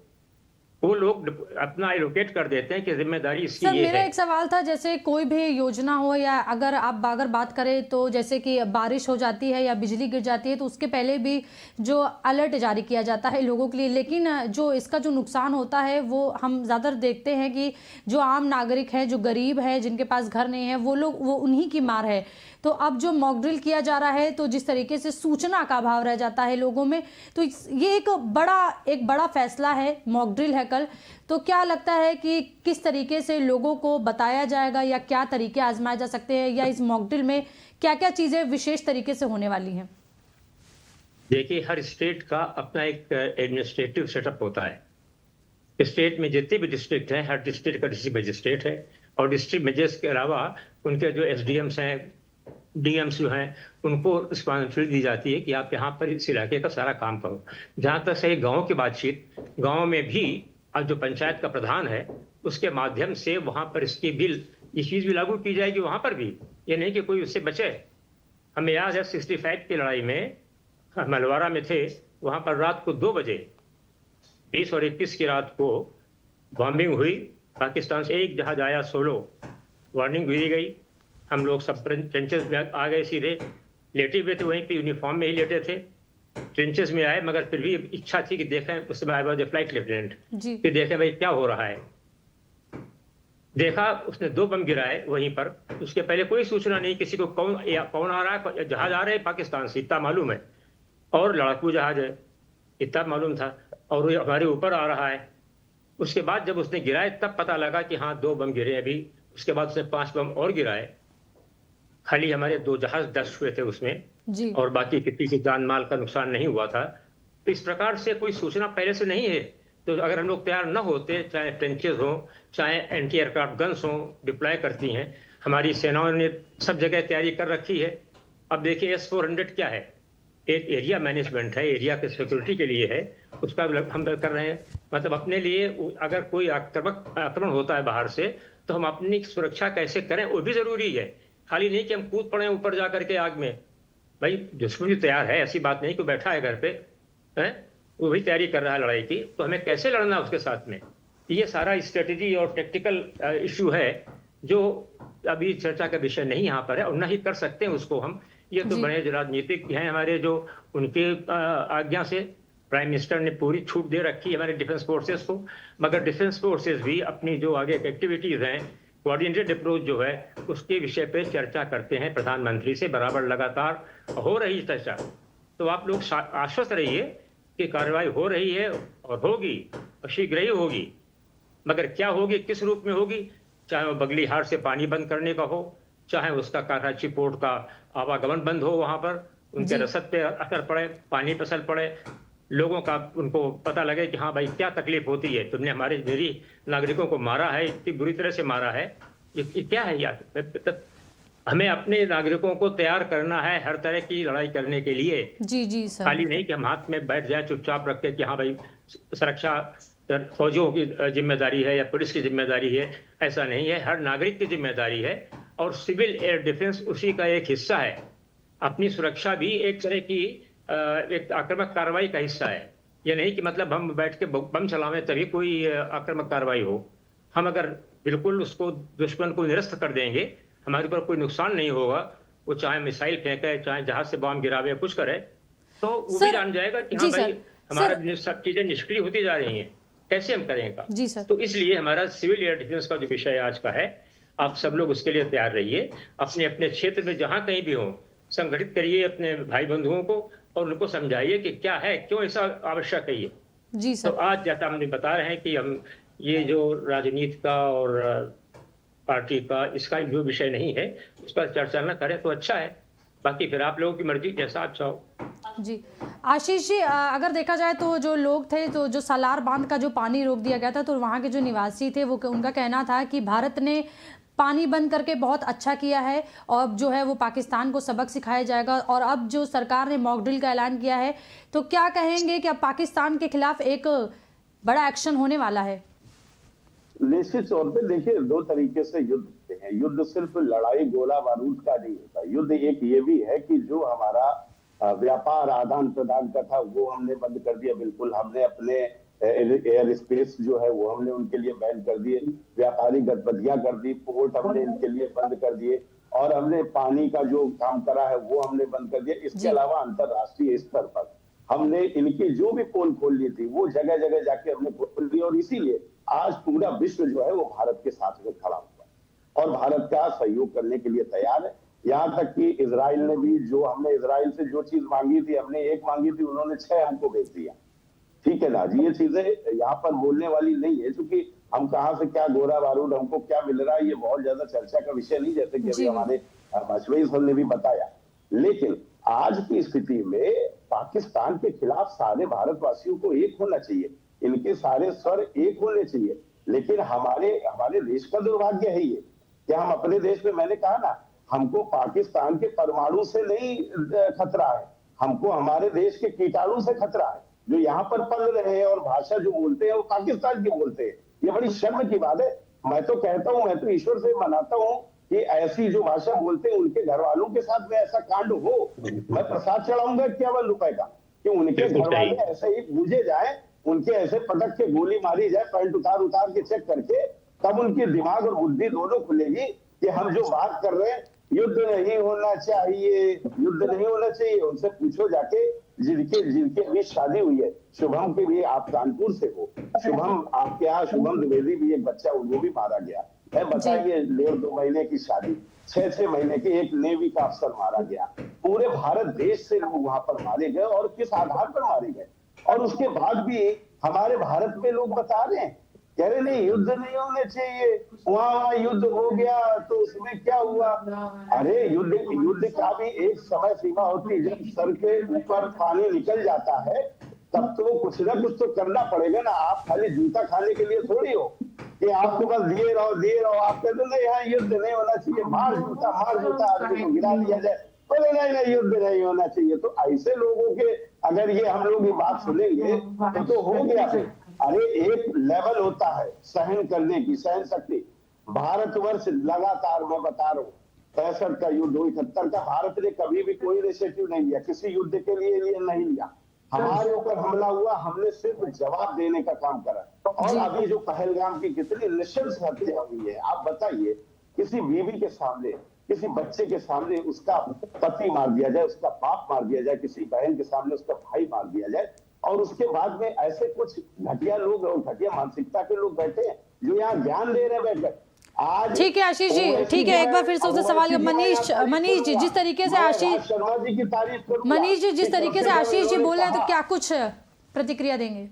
वो लोग अपना एलोकेट कर देते हैं कि जिम्मेदारी इसकी ये है।
मेरा एक सवाल था, जैसे कोई भी योजना हो या अगर बात करें तो जैसे कि बारिश हो जाती है या बिजली गिर जाती है तो उसके पहले भी जो अलर्ट जारी किया जाता है लोगों के लिए, लेकिन जो इसका जो नुकसान होता है वो हम ज़्यादा देखते हैं कि जो आम नागरिक हैं, जो गरीब है, जिनके पास घर नहीं है, वो उन्हीं की मार है। तो अब जो मॉक ड्रिल किया जा रहा है तो जिस तरीके से सूचना का अभाव रह जाता है लोगों में, तो ये एक बड़ा फैसला है, मॉक ड्रिल है कल। तो क्या लगता है कि किस तरीके से लोगों को बताया जाएगा या क्या तरीके आजमाए जा सकते हैं, या इस मॉक ड्रिल में क्या क्या चीजें विशेष तरीके से होने वाली हैं?
देखिए, हर स्टेट का अपना एक एडमिनिस्ट्रेटिव सेटअप होता है। स्टेट में जितने भी डिस्ट्रिक्ट हैं, हर डिस्ट्रिक्ट का डिस्ट्रिक्ट मजिस्ट्रेट है और डिस्ट्रिक्ट मजिस्ट्रेट के अलावा उनके जो एसडीएम्स हैं, डीएम्स जो हैं, उनको रिस्पॉन्सिबिलिटी दी जाती है कि आप यहाँ पर इस इलाके का सारा काम करो। जहाँ तक सही गाँव की बातचीत, गाँव में भी अब जो पंचायत का प्रधान है उसके माध्यम से वहाँ पर इसकी बिल ये चीज़ भी लागू की जाएगी वहाँ पर भी, ये नहीं कि कोई उससे बचे। हमें याद है 65 की लड़ाई में हम हलवारा में थे, वहाँ पर रात को 2 बजे 20 और 21 की रात को बॉम्बिंग हुई, पाकिस्तान से एक जहाज आया सोलो, वार्निंग दी गई, हम लोग सब ट्रेंचेस में आ गए, सीधे लेटे हुए थे वहीं पे, यूनिफॉर्म में ही लेटे थे, ट्रेंचेस में आए, मगर फिर भी इच्छा थी कि देखें, उस समय I was a flight lieutenant, कि देखें भाई क्या हो रहा है। देखा, उसने 2 बम गिराए वहीं पर, उसके पहले कोई सूचना नहीं किसी को कौन आ रहा है, जहाज आ रहे हैं पाकिस्तान से इतना मालूम है, और लड़ाकू जहाज है इतना मालूम था, और हमारे ऊपर आ रहा है। उसके बाद जब उसने गिराए तब पता लगा कि हाँ 2 बम गिरे अभी, उसके बाद उसने 5 बम और गिराए। खाली हमारे 2 जहाज डस्ट हुए थे उसमें जी। और बाकी किसी की जान माल का नुकसान नहीं हुआ था। तो इस प्रकार से कोई सूचना पहले से नहीं है, तो अगर हम लोग तैयार न होते, चाहे ट्रेंचेस हो, चाहे एंटी एयरक्राफ्ट गन्स हो, डिप्लॉय करती हैं, हमारी सेनाओं ने सब जगह तैयारी कर रखी है। अब देखिए S-400 क्या है, एक एरिया मैनेजमेंट है, एरिया के सिक्योरिटी के लिए है, उसका हम कर रहे हैं। मतलब अपने लिए अगर कोई आक्रमण होता है बाहर से तो हम अपनी सुरक्षा कैसे करें वो भी जरूरी है। खाली नहीं कि हम कूद पड़े ऊपर जा करके आग में। भाई दुश्मन भी तैयार है, ऐसी बात नहीं कि बैठा है घर पे है, वो भी तैयारी कर रहा है लड़ाई की, तो हमें कैसे लड़ना उसके साथ में, ये सारा स्ट्रेटेजी और टेक्टिकल इशू है जो अभी चर्चा का विषय नहीं यहाँ पर है, और ना ही कर सकते हैं उसको हम। ये तो बड़े राजनीतिक हैं हमारे, जो उनके आज्ञा से प्राइम मिनिस्टर ने पूरी छूट दे रखी है हमारे डिफेंस फोर्सेस को, मगर डिफेंस फोर्सेस भी अपनी जो आगे एक्टिविटीज हैं, कोऑर्डिनेटेड अप्रोच जो है, उसके विषय पे चर्चा करते हैं प्रधानमंत्री से, बराबर लगातार हो रही चर्चा। तो आप लोग आश्वस्त रहिए कि कार्रवाई हो रही है और होगी, और शीघ्र ही होगी, मगर क्या होगी, किस रूप में होगी, चाहे वो बगली हार से पानी बंद करने का हो, चाहे उसका कराची पोर्ट का आवागमन बंद हो, वहां पर उनके रसद पे असर पड़े, पानी पे असर पड़े, लोगों का उनको पता लगे कि हाँ भाई क्या तकलीफ होती है, तुमने हमारे मेरी नागरिकों को मारा है, इतनी बुरी तरह से मारा है, ये क्या है यार। हमें अपने नागरिकों को तैयार करना है हर तरह की लड़ाई करने के लिए।
जी सर।
खाली नहीं कि हम हाथ में बैठ जाए चुपचाप रख के कि हाँ भाई सुरक्षा फौजियों की जिम्मेदारी है या पुलिस की जिम्मेदारी है, ऐसा नहीं है। हर नागरिक की जिम्मेदारी है और सिविल एयर डिफेंस उसी का एक हिस्सा है। अपनी सुरक्षा भी एक तरह की एक आक्रामक कार्रवाई का हिस्सा है। ये नहीं कि मतलब हम बैठ के बम चलावें तभी कोई आक्रामक कार्रवाई हो। हम अगर बिल्कुल उसको दुश्मन को निरस्त कर देंगे, हमारे ऊपर कोई नुकसान नहीं होगा, वो चाहे मिसाइल फेंके, चाहे जहाज से बम गिरावे, कुछ करे, तो वो भी जान जाएगा कि हाँ भाई हमारा सब चीजें निष्क्रिय होती जा रही हैं, कैसे हम करेंगे।
जी सर।
तो इसलिए हमारा सिविल एयर डिफेंस का जो विषय आज का है, आप सब लोग उसके लिए तैयार रहिए। अपने अपने क्षेत्र में जहां कहीं भी हो, संगठित करिए अपने भाई बंधुओं को और उनको समझाइए कि क्या है, क्यों ऐसा आवश्यक है ये।
जी सर।
तो आज जैसा हम बता रहे हैं कि हम ये जो राजनीति का और पार्टी का इसका जो विषय नहीं है, उस पर चर्चा न करें तो अच्छा है। बाकी फिर आप लोगों की मर्जी, जैसा अच्छा हो।
जी आशीष जी, अगर देखा जाए तो जो लोग थे, तो जो सालार बांध का जो पानी रोक दिया गया था, तो वहाँ के जो निवासी थे वो उनका कहना था कि भारत ने पानी बंद करके बहुत अच्छा किया है और जो है वो पाकिस्तान को सबक सिखाया जाएगा। और अब जो सरकार ने मॉक ड्रिल का ऐलान किया है, तो क्या कहेंगे कि अब पाकिस्तान के खिलाफ एक बड़ा एक्शन होने वाला है?
निश्चित तौर पे देखिए, दो तरीके से युद्ध होते हैं। युद्ध सिर्फ लड़ाई गोला बारूद का नहीं होता। युद्ध एक ये भी है कि जो हमारा व्यापार आदान प्रदान का था वो हमने बंद कर दिया। बिल्कुल, हमने अपने एयर स्पेस जो है वो हमने उनके लिए बैन कर दिए, व्यापारिक गतिविधियां कर दी, पोर्ट हमने इनके लिए बंद कर दिए, और हमने पानी का जो काम करा है वो हमने बंद कर दिया। इसके अलावा अंतरराष्ट्रीय स्तर पर हमने इनकी जो भी पोल खोलनी थी वो जगह जगह जाके हमने खोल दी। और इसीलिए आज पूरा विश्व जो है वो भारत के साथ में खड़ा हुआ और भारत का सहयोग करने के लिए तैयार है। यहाँ तक कि इजराइल ने भी, जो हमने इजराइल से जो चीज मांगी थी, हमने एक मांगी थी, उन्होंने 6 हमको भेज दिया। ठीक है ना जी, ये चीजें यहाँ पर बोलने वाली नहीं है, क्योंकि हम कहाँ से क्या गोला बारूद हमको क्या मिल रहा है, ये बहुत ज्यादा चर्चा का विषय नहीं, जैसे कि अभी हमारे मशवई सर ने भी बताया। लेकिन आज की स्थिति में पाकिस्तान के खिलाफ सारे भारतवासियों को एक होना चाहिए, इनके सारे स्वर एक होने चाहिए। लेकिन हमारे देश का दुर्भाग्य है ये कि हम अपने देश में, मैंने कहा ना, हमको पाकिस्तान के परमाणु से नहीं खतरा है, हमको हमारे देश के कीटाणु से खतरा है, जो यहाँ पर पल रहे हैं और भाषा जो बोलते हैं वो पाकिस्तान की बोलते हैं। ये बड़ी शर्म की बात है। मैं तो कहता हूँ, मैं तो ईश्वर से मनाता हूँ कि ऐसी जो भाषा बोलते हैं उनके घर वालों के साथ में ऐसा कांड हो। मैं प्रसाद चढ़ाऊंगा 51 रुपए का कि उनके घर वाले ऐसे ही पूजे जाए, उनके ऐसे पटक के गोली मारी जाए, पैंट उतार के चेक करके, तब उनके दिमाग और बुद्धि दोनों खुलेगी कि हम जो बात कर रहे हैं युद्ध नहीं होना चाहिए, युद्ध नहीं होना चाहिए। उनसे पूछो जाके, जिनके अभी शादी हुई है, शुभम के भी, आप कानपुर से हो, शुभम आपके यहाँ शुभम द्विवेदी भी एक बच्चा, वो भी मारा गया है। बताइए, 1.5-2 महीने की शादी, 6-6 महीने के एक नेवी का अफसर मारा गया। पूरे भारत देश से लोग वहां पर मारे गए, और किस आधार पर मारे गए। और उसके बाद भी हमारे भारत में लोग बता रहे हैं, कह रहे नहीं युद्ध नहीं होने चाहिए, वहां युद्ध हो गया तो उसमें क्या हुआ। अरे युद्ध का भी एक समय सीमा होती है। जब सर के ऊपर पानी निकल जाता है तब तो कुछ ना कुछ तो करना पड़ेगा ना। आप खाली जूता खाने के लिए थोड़ी हो कि आपको बस दिए रहो। आप कहते नहीं, यहाँ युद्ध नहीं होना चाहिए, मार जूता आदमी को गिरा दिया जाए, बोले नहीं युद्ध नहीं होना चाहिए। तो ऐसे लोगों के अगर ये हम लोग ये बात सुनेंगे तो हो गया फिर। अरे एक लेवल होता है सहन करने की, सहन शक्ति। भारतवर्ष लगातार, मैं बता रहा हूँ, 65 का युद्ध हो, 71 का, भारत ने कभी भी कोई इनिशिएटिव नहीं लिया, किसी युद्ध के लिए ये नहीं लिया। हमारे ऊपर हमला हुआ, हमने सिर्फ जवाब देने का काम करा। और अभी जो पहलगाम की कितनी नृशंस हत्या हुई है, आप बताइए, किसी बीवी के सामने, किसी बच्चे के सामने उसका पति मार दिया जाए, उसका बाप मार दिया जाए, किसी बहन के सामने उसका भाई मार दिया जाए, और उसके बाद में ऐसे कुछ घटिया लोग और घटिया मानसिकता के लोग बैठे हैं जो यहाँ ज्ञान दे रहे हैं बैठकर। आज
ठीक है आशीष जी, ठीक है, एक बार फिर से उससे सवाल। मनीष जी, जिस तरीके से आशीष
शर्मा जी की तारीफ करूं,
मनीष जी जिस तरीके से आशीष जी बोले हैं, तो क्या कुछ प्रतिक्रिया देंगे?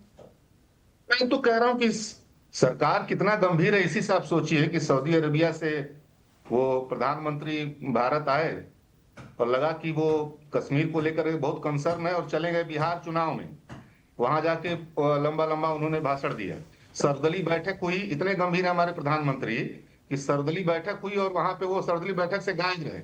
मैं तो कह रहा हूं कि सरकार कितना गंभीर है, इसी से आप सोचिए कि सऊदी अरबिया से वो प्रधानमंत्री भारत आए और लगा कि वो कश्मीर को लेकर बहुत कंसर्न है और चले गए बिहार चुनाव में। वहां जाके लंबा लंबा उन्होंने भाषण दिया। सर्वदलीय बैठक हुई, इतने गंभीर है हमारे प्रधानमंत्री कि सर्वदलीय बैठक हुई और वहां पे वो सर्वदलीय बैठक से गायब रहे,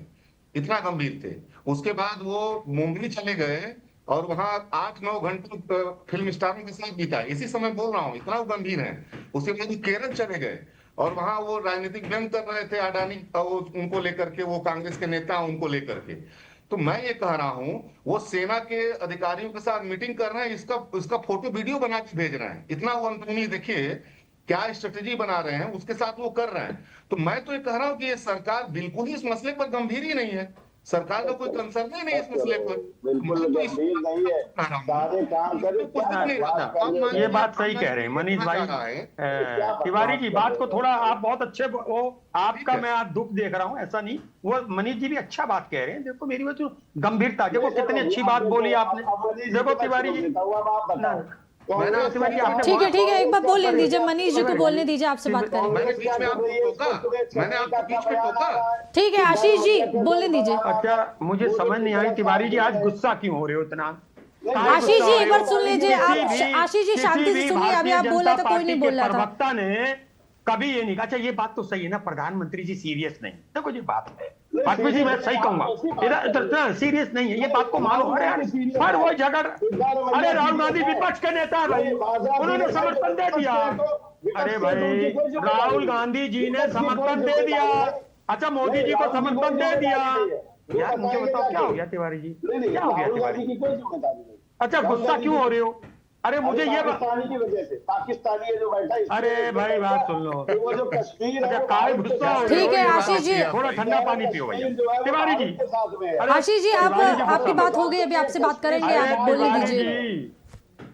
इतना गंभीर थे। उसके बाद वो मुंबई चले गए और वहां 8-9 घंटे फिल्म स्टारों के साथ बिताए। इसी समय बोल रहा हूँ, इतना वो गंभीर है। उसके बाद वो केरल चले गए और वहां वो राजनीतिक व्यंग कर रहे थे अडानी उनको लेकर के, वो कांग्रेस के नेता उनको लेकर के। तो मैं ये कह रहा हूं, वो सेना के अधिकारियों के साथ मीटिंग कर रहे हैं, इसका फोटो वीडियो बना के भेज रहे हैं। इतना वो अंतर्मुखी, देखिए क्या स्ट्रेटेजी बना रहे हैं, उसके साथ वो कर रहे हैं। तो मैं तो ये कह रहा हूं कि ये सरकार बिल्कुल ही इस मसले पर गंभीर ही नहीं है। सरकार का कोई कंसर्न ही नहीं इस मसले पर।
बिल्कुल गंभीर नहीं है, सारे काम करें।
ये बात सही कह रहे हैं मनीष भाई। तिवारी जी, बात को थोड़ा आप बहुत अच्छे, वो आपका मैं आज दुख देख रहा हूँ, ऐसा नहीं, वो मनीष जी भी अच्छा बात कह रहे हैं। देखो मेरी वजह गंभीरता, देखो कितनी अच्छी बात बोली आपने। देखो तिवारी जी,
ठीक है एक बार बोल दीजिए, मनीष जी को बोलने दीजिए, आपसे बात करें।
मैंने आपको बीच में टोका।
ठीक है आशीष जी बोलने दीजिए।
अच्छा, मुझे समझ नहीं आई तिवारी जी, आज गुस्सा क्यों हो रहे हो इतना?
आशीष जी एक बार सुन लीजिए आप। आशीष जी शांति से सुनिए, अभी आप बोल रहे थे, कोई नहीं बोल रहा था।
प्रवक्ता ने कभी ये नहीं कहा। अच्छा, ये बात तो सही है ना, प्रधानमंत्री जी सीरियस नहीं। देखो ये बात है वाजपेयी जी, मैं सही कहूंगा, इधर सीरियस नहीं है, ये बात को मालूम है। हर वो झगड़, अरे राहुल गांधी विपक्ष के नेता है भाई, उन्होंने समर्थन दे दिया। अरे भाई राहुल गांधी जी ने समर्थन दे दिया। अच्छा, मोदी जी को समर्थन दे दिया। यार मुझे बताओ क्या हो गया तिवारी जी, क्या हो गया तिवारी जी? अच्छा, गुस्सा क्यों हो रहे हो? अरे मुझे ये
पाकिस्तानी की वजह से, पाकिस्तानी है जो बैठा है।
अरे भाई बात सुन लो,
वो जो कश्मीर
अच्छा काय गुस्सा हो।
ठीक है आशीष जी,
थोड़ा ठंडा पानी पियो भैया। तिवारी जी,
आशीष जी आप, आपकी बात हो गई, अभी आपसे बात करेंगे, आप बोलने दीजिए।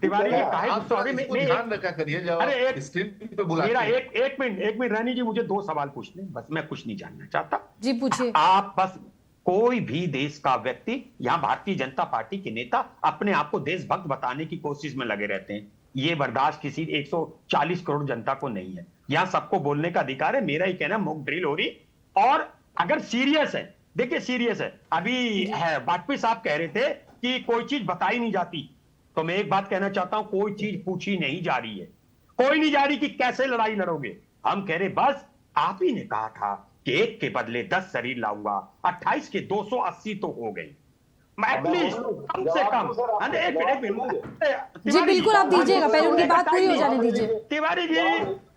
तिवारी जी काहे गुस्सा हो रहे?
ध्यान रखा करिए,
अरे
स्क्रीन पे बुला
मेरा एक मिनट रानी जी, मुझे 2 सवाल पूछने, बस मैं कुछ नहीं जानना चाहता
जी, पूछिए।
आप बस, कोई भी देश का व्यक्ति, यहां भारतीय जनता पार्टी के नेता अपने आप को देशभक्त बताने की कोशिश में लगे रहते हैं। ये बर्दाश्त किसी 140 करोड़ जनता को नहीं है। यहां सबको बोलने का अधिकार है। मेरा ही कहना, मॉक ड्रिल हो रही, और अगर सीरियस है, देखिए सीरियस है। अभी वाजपेयी साहब कह रहे थे कि कोई चीज बताई नहीं जाती, तो मैं एक बात कहना चाहता हूं, कोई चीज पूछी नहीं जा रही है, कोई नहीं जा रही कि कैसे लड़ाई लड़ोगे। हम कह रहे बस, आप ही ने कहा था कि 1 के बदले 10 शरीर लाऊंगा, 28 के 280 तो हो गई, एटलीस्ट कम से कम। एक मिनट
जी बिल्कुल, आप दीजिएगा, पहले उनकी बात पूरी हो जाने दीजिए।
तिवारी जी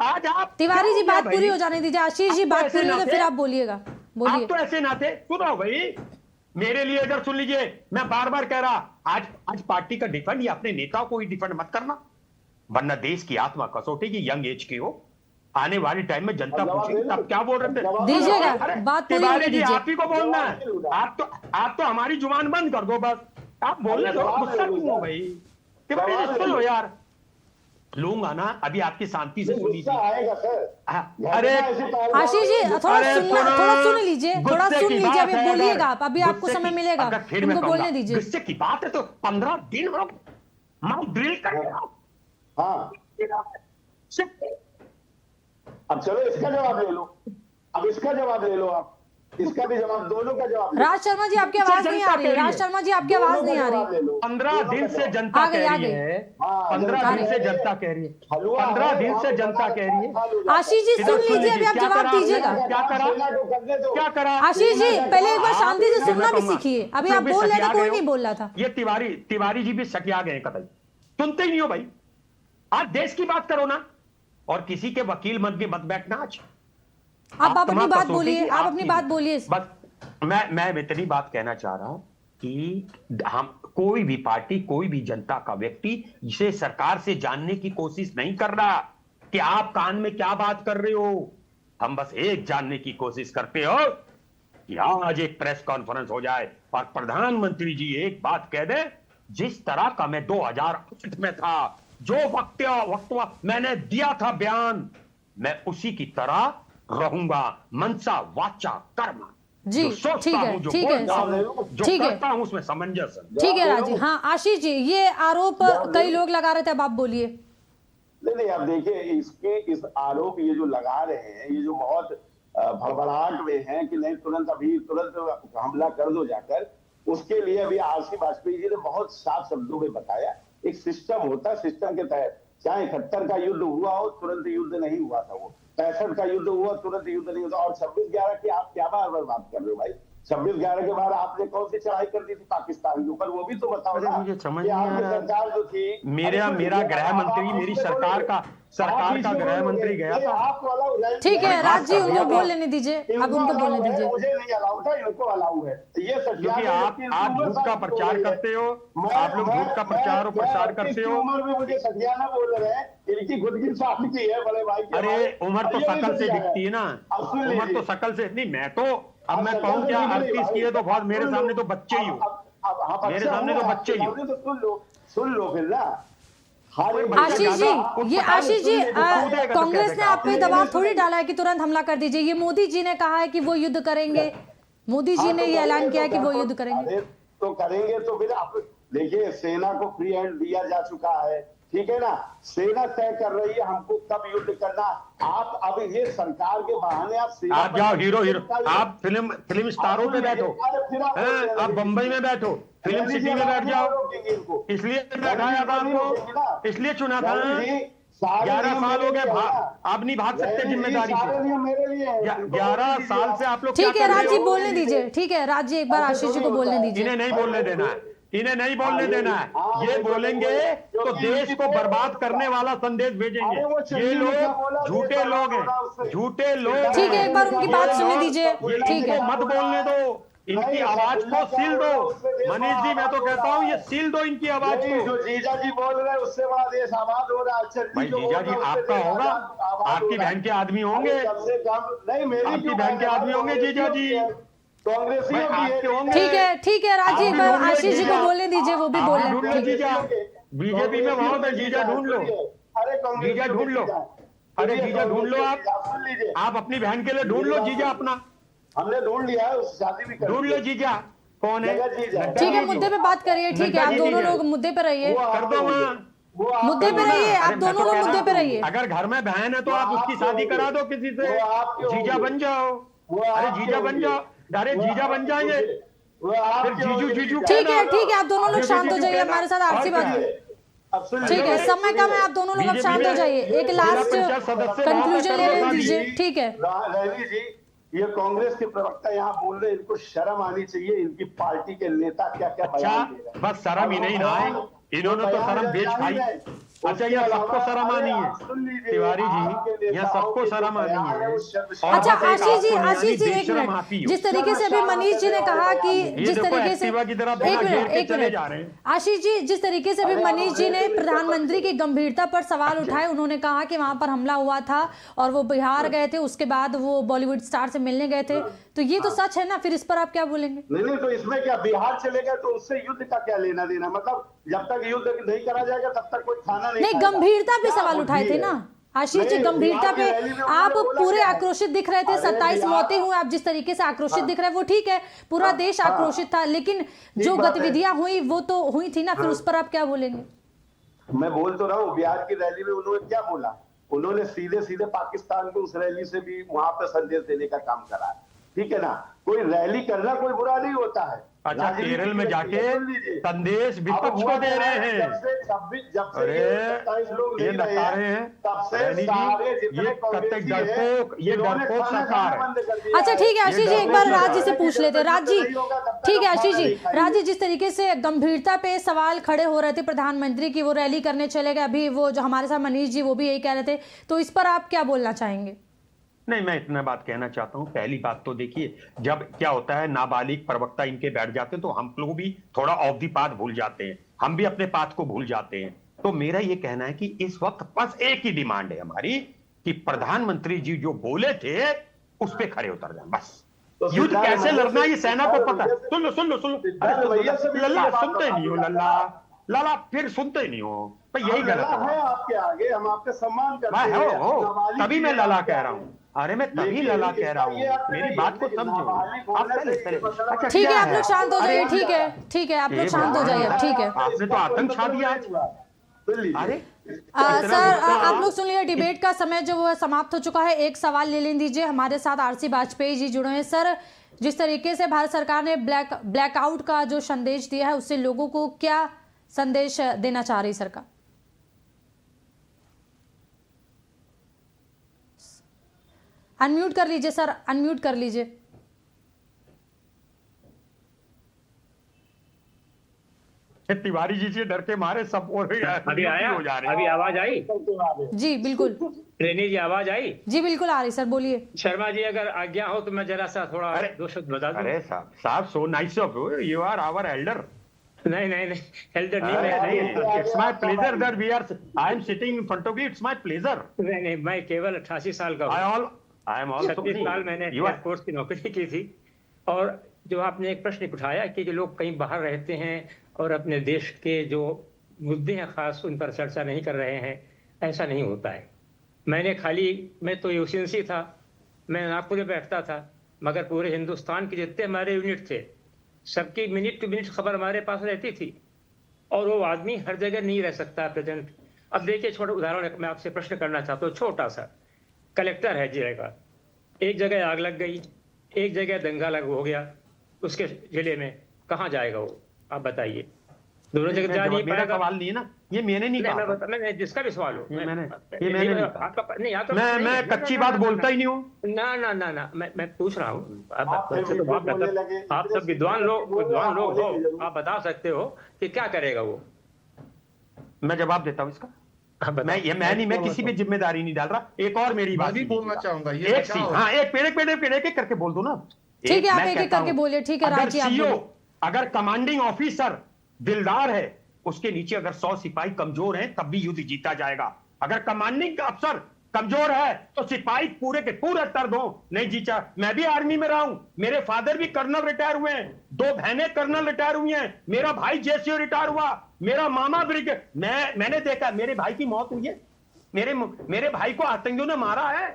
आज आप,
तिवारी जी बात पूरी हो जाने दीजिए। आशीष जी बात पूरी हो तो फिर आप बोलिएगा, बोलिए।
आप तो ऐसे ना थे, सुनो भाई मेरे लिए, इधर सुन लीजिए, मैं बार बार कह रहा, आज पार्टी का डिफेंड या अपने नेताओं को ही डिफेंड मत करना, वरना देश की आत्मा कसौटी की, यंग एज की हो, आने वाले टाइम में जनता पूछेगी तब क्या बोल रहे थे।
दीजिएगा बात पूरी होने
जी,
दीजिए।
आप ही को बोलना है। आप तो हमारी जुबान बंद कर दो बस, आप बोलने दो, गुस्सा क्यों हो भाई? तिवारी जी सुन लो यार, लूंगा ना, अभी आपकी शांति से सुन लीजिए। अरे
आशीष जी थोड़ा सुन लीजिए, अभी बोलिएगा आप, अभी आपको समय मिलेगा, उनको बोलने दीजिए।
गुस्से की बात है तो 15 दिन मॉक ड्रिल करेगा।
हाँ, अब चलो इसका जवाब ले लो, अब इसका जवाब ले लो, आप इसका भी जवाब, दोनों का जवाब।
राज शर्मा जी आपकी आवाज नहीं आ रही, राज शर्मा जी आपकी आवाज नहीं आ रही।
15 दिन से जनता कह रही है, 15 दिन से जनता कह रही है, 15 दिन से जनता कह रही है।
आशीष जी सुन लीजिए, अभी आप जवाब दीजिएगा।
क्या करा
आशीष जी, पहले एक बार शांति से सुनना भी सीखिए, अभी आप बोल रहे थे, कोई नहीं बोल रहा था।
ये तिवारी जी भी सकिया गए, कतई सुनते ही नहीं हो भाई। आज देश की बात करो ना, और किसी के वकील मत बैठना। आज
आप अपनी बात बोलिए, आप अपनी बात बोलिए।
बस मैं इतनी बात कहना चाह रहा हूं कि हम, कोई भी पार्टी, कोई भी जनता का व्यक्ति इसे सरकार से जानने की कोशिश नहीं कर रहा कि आप कान में क्या बात कर रहे हो। हम बस एक जानने की कोशिश करते हो कि आज एक प्रेस कॉन्फ्रेंस हो जाए और प्रधानमंत्री जी एक बात कह दे, जिस तरह का मैं 2008 में था, जो वक्त मैंने दिया था बयान, मैं उसी की तरह रहूंगा, मनसा वाचा कर्म।
जी ठीक है, ठीक है,
जो करता हूं उसमें सामंजस्य।
ठीक है राजी। हाँ आशीष जी, ये आरोप कई लोग लगा रहे थे, अब आप बोलिए।
नहीं, आप देखिए, इस आरोप ये जो लगा रहे हैं, ये जो बहुत भड़बड़ाहट में हैं कि नहीं तुरंत हमला कर दो जाकर, उसके लिए अभी आरसी वाजपेयी जी ने बहुत साफ शब्दों में बताया। एक सिस्टम होता है, सिस्टम के तहत चाहे 71 का युद्ध हुआ हो, तुरंत युद्ध नहीं हुआ था, वो 65 का युद्ध हुआ तुरंत युद्ध नहीं हुआ। और 26/11 की आप क्या बार बात कर रहे हो भाई? 26/11 के बाद आपने कौन सी चढ़ाई कर दी थी पाकिस्तान के ऊपर, वो भी तो बताओ ना।
मुझे समझ नहीं आ रहा।
सरकार जो थी,
मेरा गृह मंत्री, मेरी सरकार का गृह मंत्री गया था।
ठीक है राज जी, उनको बोल लेने दीजिए, अब उनको बोलने दीजिए।
मुझे नहीं अलाउ था, इनको अलाउ है। ये
क्योंकि आप झूठ का प्रचार करते हो, आप लोग झूठ का प्रचार और प्रसार करते हो।
उम्र में मुझे सटियाना बोल रहे हैं, इनकी खुद की शादी है बड़े भाई की।
अरे उम्र तो शकल से दिखती है ना, उम्र तो शकल से नहीं। मैं तो अब मैं कहूँ क्या, 38 की है तो बहुत, मेरे सामने तो बच्चे ही हो, मेरे सामने तो बच्चे ही हो।
सुन लो फिर ना।
आशीष जी, ये आशीष जी, कांग्रेस ने आप पे दबाव थोड़ी डाला है कि तुरंत हमला कर दीजिए। ये मोदी जी ने कहा है कि वो युद्ध करेंगे, मोदी जी ने ये ऐलान किया है कि वो युद्ध करेंगे।
तो करेंगे तो फिर आप देखिए, सेना को फ्री हैंड दिया जा चुका है, ठीक है ना। सेना तय कर रही है हमको कब युद्ध करना। आप अब ये सरकार के बहाने आप
जाओ हीरो, आप फिल्म स्टारों पे बैठो, आप बंबई में बैठो, फिल्म सिटी में बैठ जाओ। इसलिए बैठाया था आपको, इसलिए चुना था। 11 साल हो गए, आप नहीं भाग सकते जिम्मेदारी से। 11 साल से आप लोग।
ठीक है राज जी, बोलने दीजिए। ठीक है राज जी, एक बार आशीष जी को बोलने दीजिए।
इन्हें नहीं बोलने देना है, इन्हें नहीं बोलने देना है। ये बोलेंगे तो देश को बर्बाद करने वाला संदेश भेजेंगे। ये लोग झूठे लोग हैं, झूठे लोग।
ठीक है, एक बार उनकी बात सुनने दीजिए। ठीक है,
मत बोलने दो, इनकी आवाज को सील दो। मनीष जी, मैं तो कहता हूँ ये सील दो इनकी आवाज को।
जो जीजा जी बोल रहे हैं उससे बड़ा देश आबाद हो रहा है।
भाई जीजा जी आपका होगा, आपकी बहन के आदमी होंगे,
नहीं मेरी
आपकी बहन के आदमी होंगे जीजा जी,
कांग्रेसी होंगे।
ठीक है राज जी, एक बार आशीष जी को बोलने दीजिए, वो भी बोल रहे हैं।
जीजा बीजेपी में वहां पे जीजा ढूंढ लो, जीजा ढूंढ लो। अरे जीजा ढूंढ लो, आप अपनी बहन के लिए ढूंढ लो जीजा अपना।
हमने ढूंढ लिया है, शादी भी
ढूंढ लो जीजा कौन है।
ठीक है, मुद्दे पे बात करिए। ठीक है, आप दोनों लोग मुद्दे पे रहिए,
कर दो वहाँ
मुद्दे पे रहिए, आप दोनों लोग मुद्दे पे रहिए।
अगर घर में बहन है तो आप उसकी शादी करा दो किसी से, जीजा बन जाओ। अरे जीजा बन जाओ, अरे जीजा बन जाएंगे फिर जीजू।
ठीक है, आप दोनों लोग शांत हो जाइए, हमारे साथ आपसी बात। ठीक है, समय कम है, आप दोनों लोग अब शांत हो जाइए। एक लास्ट कंक्लूजन ले दीजिए। ठीक है
रैली जी, ये कांग्रेस के प्रवक्ता यहाँ बोल रहे हैं, इनको शर्म आनी चाहिए। इनकी पार्टी के नेता क्या क्या बयान दे रहे हैं।
बस शर्म ही नहीं ना है, इन्होंने तो शर्म बेच खाई। अच्छा, यहाँ सबको शर्म आनी है तिवारी जी, यहाँ सबको शर्म आनी है।
अच्छा आशीष जी, एक मिनट। जिस तरीके से अभी मनीष जी ने कहा कि जिस तरीके से, एक मिनट आशीष जी, जिस तरीके से अभी मनीष जी ने प्रधानमंत्री की गंभीरता पर सवाल उठाए, उन्होंने कहा कि वहां पर हमला हुआ था और वो बिहार गए थे, उसके बाद वो बॉलीवुड स्टार से मिलने गए थे, तो ये तो सच है ना, फिर इस पर आप क्या बोलेंगे?
नहीं, तो इसमें क्या, बिहार चले गए तो उससे युद्ध का क्या लेना देना? मतलब जब तक युद्ध नहीं करा जाएगा तब तक कोई खाना नहीं।
गंभीरता पे सवाल उठाए थे ना आशीष जी, गंभीरता पे आप पूरे आक्रोशित दिख रहे थे। 27 मौतें हुई, आप जिस तरीके से आक्रोशित दिख रहे हैं वो ठीक है, पूरा देश आक्रोशित था, लेकिन जो गतिविधियां हुई वो तो हुई थी ना, फिर उस पर आप क्या बोलेंगे?
मैं बोल तो रहा हूँ, बिहार की रैली में उन्होंने क्या बोला? उन्होंने सीधे पाकिस्तान को उस रैली से भी वहां पर संदेश देने का काम करा, ठीक है ना। कोई रैली करना कोई बुरा नहीं होता है।
अच्छा, केरल में जाके संदेश विपक्ष को दे रहे हैं। अरे ये बता रहे हैं ये डरपोक सरकार है।
अच्छा ठीक है आशीष जी, एक बार राज जी से पूछ लेते हैं। राज जी, ठीक है आशीष जी, राज जी, जिस तरीके से गंभीरता पे सवाल खड़े हो रहे थे प्रधानमंत्री की, वो रैली करने चले गए, अभी वो जो हमारे साथ मनीष जी वो भी यही कह रहे थे, तो इस पर आप क्या बोलना चाहेंगे?
नहीं, मैं इतना बात कहना चाहता हूं। पहली बात तो देखिए, जब क्या होता है, नाबालिग प्रवक्ता इनके बैठ जाते हैं तो हम लोग भी थोड़ा ऑफ दी पाथ भूल जाते हैं, हम भी अपने पाथ को भूल जाते हैं। तो मेरा ये कहना है कि इस वक्त बस एक ही डिमांड है हमारी कि प्रधानमंत्री जी जो बोले थे उस पर खड़े उतर जाए बस। युद्ध कैसे लड़ना ये सेना को पता है। सुन लो अरे लल्ला, सुनते नहीं हो लल्ला, फिर सुनते नहीं हो, तो यही गलत है।
आपके आगे हम आपके सम्मान करते
हैं, हो तभी मैं लला कह रहा हूँ। अरे मैं तभी लला कह रहा हूँ, मेरी बात को समझो आप। अच्छा
ठीक है, आप लोग शांत हो जाइए। ठीक है, आप लोग शांत हो जाइए। ठीक है,
आपने तो आतंक छा दिया आज। अरे
सर आप लोग सुन लीजिए, डिबेट का समय जो वो समाप्त हो चुका है। एक सवाल ले लें दीजिए। हमारे साथ आरसी वाजपेयी जी जुड़े हैं। सर, जिस तरीके से भारत सरकार ने ब्लैकआउट का जो संदेश दिया है, उससे लोगों को क्या संदेश देना चाह रही सरकार? अनम्यूट कर लीजिए सर, अनम्यूट कर लीजिए।
तिवारी जी से डर के मारे सब
अभी आया,
हो जा रहे हैं।
अभी आवाज आई?
जी बिल्कुल।
रेनी जी आवाज आई?
जी बिल्कुल आ रही सर, बोलिए।
शर्मा जी अगर आज्ञा हो तो मैं जरा सा थोड़ा दो शब्द बता दूं।
अरे साहब so nice of you are our elder.
नहीं एल्डर नहीं,
it's my pleasure that we are I am sitting in front of you, it's my pleasure.
नहीं मैं केवल 88 साल का हूं।
आई एम ऑल्सो
36 साल मैंने एयरफोर्स की नौकरी की थी। और जो आपने एक प्रश्न उठाया कि जो लोग कहीं बाहर रहते हैं और अपने देश के जो मुद्दे हैं खास उन पर चर्चा नहीं कर रहे हैं, ऐसा नहीं होता है। मैं तो यूसीएनसी था, मैं नागपुर में बैठता था, मगर पूरे हिंदुस्तान के जितने हमारे यूनिट थे सबकी मिनट टू मिनट खबर हमारे पास रहती थी। और वो आदमी हर जगह नहीं रह सकता प्रेजेंट। अब देखिए, छोटा उदाहरण मैं आपसे प्रश्न करना चाहता हूँ, छोटा सा। कलेक्टर है जिले का, एक जगह आग लग गई, एक जगह दंगा हो गया, उसके जिले में कहाँ जाएगा वो? आप बताइए। दोनों जगह जा नहीं पाएगा।
सवाल नहीं है ना, ये मैंने नहीं कहा।
मैं जिसका भी सवाल हो,
मैं कच्ची बात बोलता ही नहीं हूँ।
ना मैं पूछ रहा हूँ। आप सब विद्वान लोग हो, आप बता सकते हो कि क्या करेगा वो।
मैं जवाब देता हूँ इसका। मैं किसी पे जिम्मेदारी नहीं डाल रहा। एक और मेरी बात भी बोलना चाहूंगा। एक पेड़ करके बोल दो ना।
ठीक है, आप एक करके बोलिए। ठीक है राज जी,
अगर कमांडिंग ऑफिसर दिलदार है, उसके नीचे अगर 100 सिपाही कमजोर हैं, तब भी युद्ध जीता जाएगा। अगर कमांडिंग अफसर कमजोर है तो सिपाही पूरे के पूरे तर दो, नहीं जीता। मैं भी आर्मी में रहा हूं, मेरे फादर भी कर्नल रिटायर हुए हैं, 2 बहनें कर्नल रिटायर हुई हैं, मेरा भाई जेसीओ रिटायर हुआ, मेरा मामा ब्रिगेड। मैंने देखा मेरे भाई की मौत हुई है, मेरे भाई को आतंकियों ने मारा है,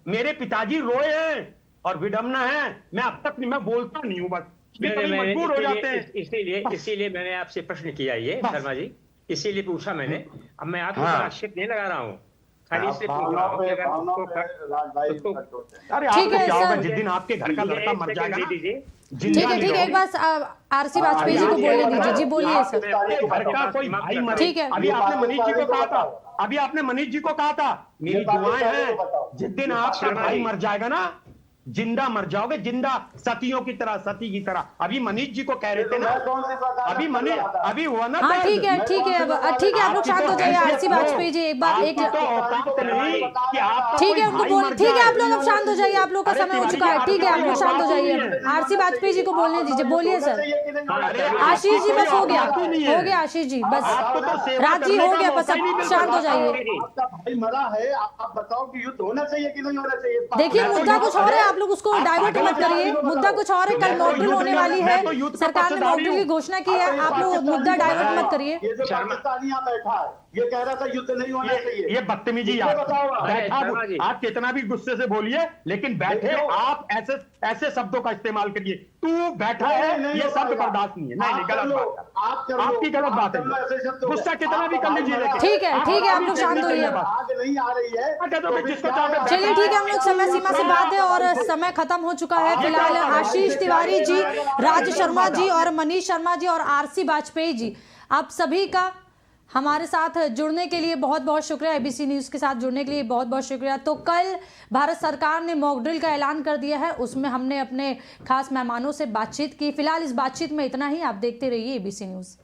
मेरे पिताजी रोए हैं और विडम्बना है। मैं अब तक मैं बोलता नहीं हूं, बस मजबूर हो जाते हैं।
इसीलिए मैंने आपसे प्रश्न किया ये शर्मा जी, इसीलिए पूछा मैंने। अब मैं आपको आक्षेप नहीं लगा रहा हूँ, खाली इसलिए पूछ रहा हूँ कि अगर
अरे आप क्या होगा जिस दिन आपके घर का लड़का मर जाएगा ना।
ठीक है, एक बार आरसी वाजपेयी जी को बोलने दीजिए। जी बोलिए सर।
घर का कोई भाई मरे,
ठीक है।
अभी आपने मनीष जी को कहा था, मेरी दुआएं हैं जिस दिन आपका भाई मर जाएगा ना, जिंदा मर जाओगे, जिंदा सतियों की तरह, सती की तरह। अभी मनीष जी को कह रहे थे ना, अभी हुआ ना।
हाँ ठीक है, ठीक है, आप लोग शांत हो जाइए। आरसी वाजपेयी जी एक बार एक ठीक है उनको बोल, ठीक है आप लोग अब शांत हो जाइए, आप लोग का समय हो चुका है। ठीक है, आप लोग शांत हो जाइए। आरसी वाजपेयी जी को बोलने दीजिए। बोलिए सर। आशीष जी बस हो गया आशीष जी बस। राज जी हो गया बस, अब शांत हो जाइए।
भाई मरा है, आप बताओ कि युद्ध होना चाहिए कि नहीं होना चाहिए।
देखिए मुद्दा कुछ और है, आप लोग उसको डाइवर्ट मत करिए। मुद्दा कुछ और है, कल मॉक ड्रिल होने वाली है, सरकार ने मॉक ड्रिल की घोषणा की है। आप लोग मुद्दा डाइवर्ट मत करिए।
ये जो पाकिस्तानी यहाँ बैठा है, ये कह रहा था युद्ध नहीं होना चाहिए।
ये बदतमीजी आप कितना भी गुस्से से बोलिए, लेकिन बैठे आप ऐसे शब्दों का इस्तेमाल करिए। तू बैठा है, ये शब्द बर्दाश्त नहीं है। नहीं गलत बात, आपकी गलत बात है। गुस्सा कितना भी कर लीजिए,
ठीक है, आप लोग शांत होइए।
आग नहीं आ रही है।
चलिए ठीक है, हम लोग समय सीमा से बात है और समय खत्म हो चुका है। फिलहाल आशीष तिवारी जी, राज शर्मा जी और मनीष शर्मा जी और आरसी वाजपेयी जी, आप सभी का हमारे साथ जुड़ने के लिए बहुत बहुत शुक्रिया। एबीसी न्यूज़ के साथ जुड़ने के लिए बहुत बहुत शुक्रिया। तो कल भारत सरकार ने मॉक ड्रिल का ऐलान कर दिया है, उसमें हमने अपने खास मेहमानों से बातचीत की। फिलहाल इस बातचीत में इतना ही। आप देखते रहिए एबीसी न्यूज़।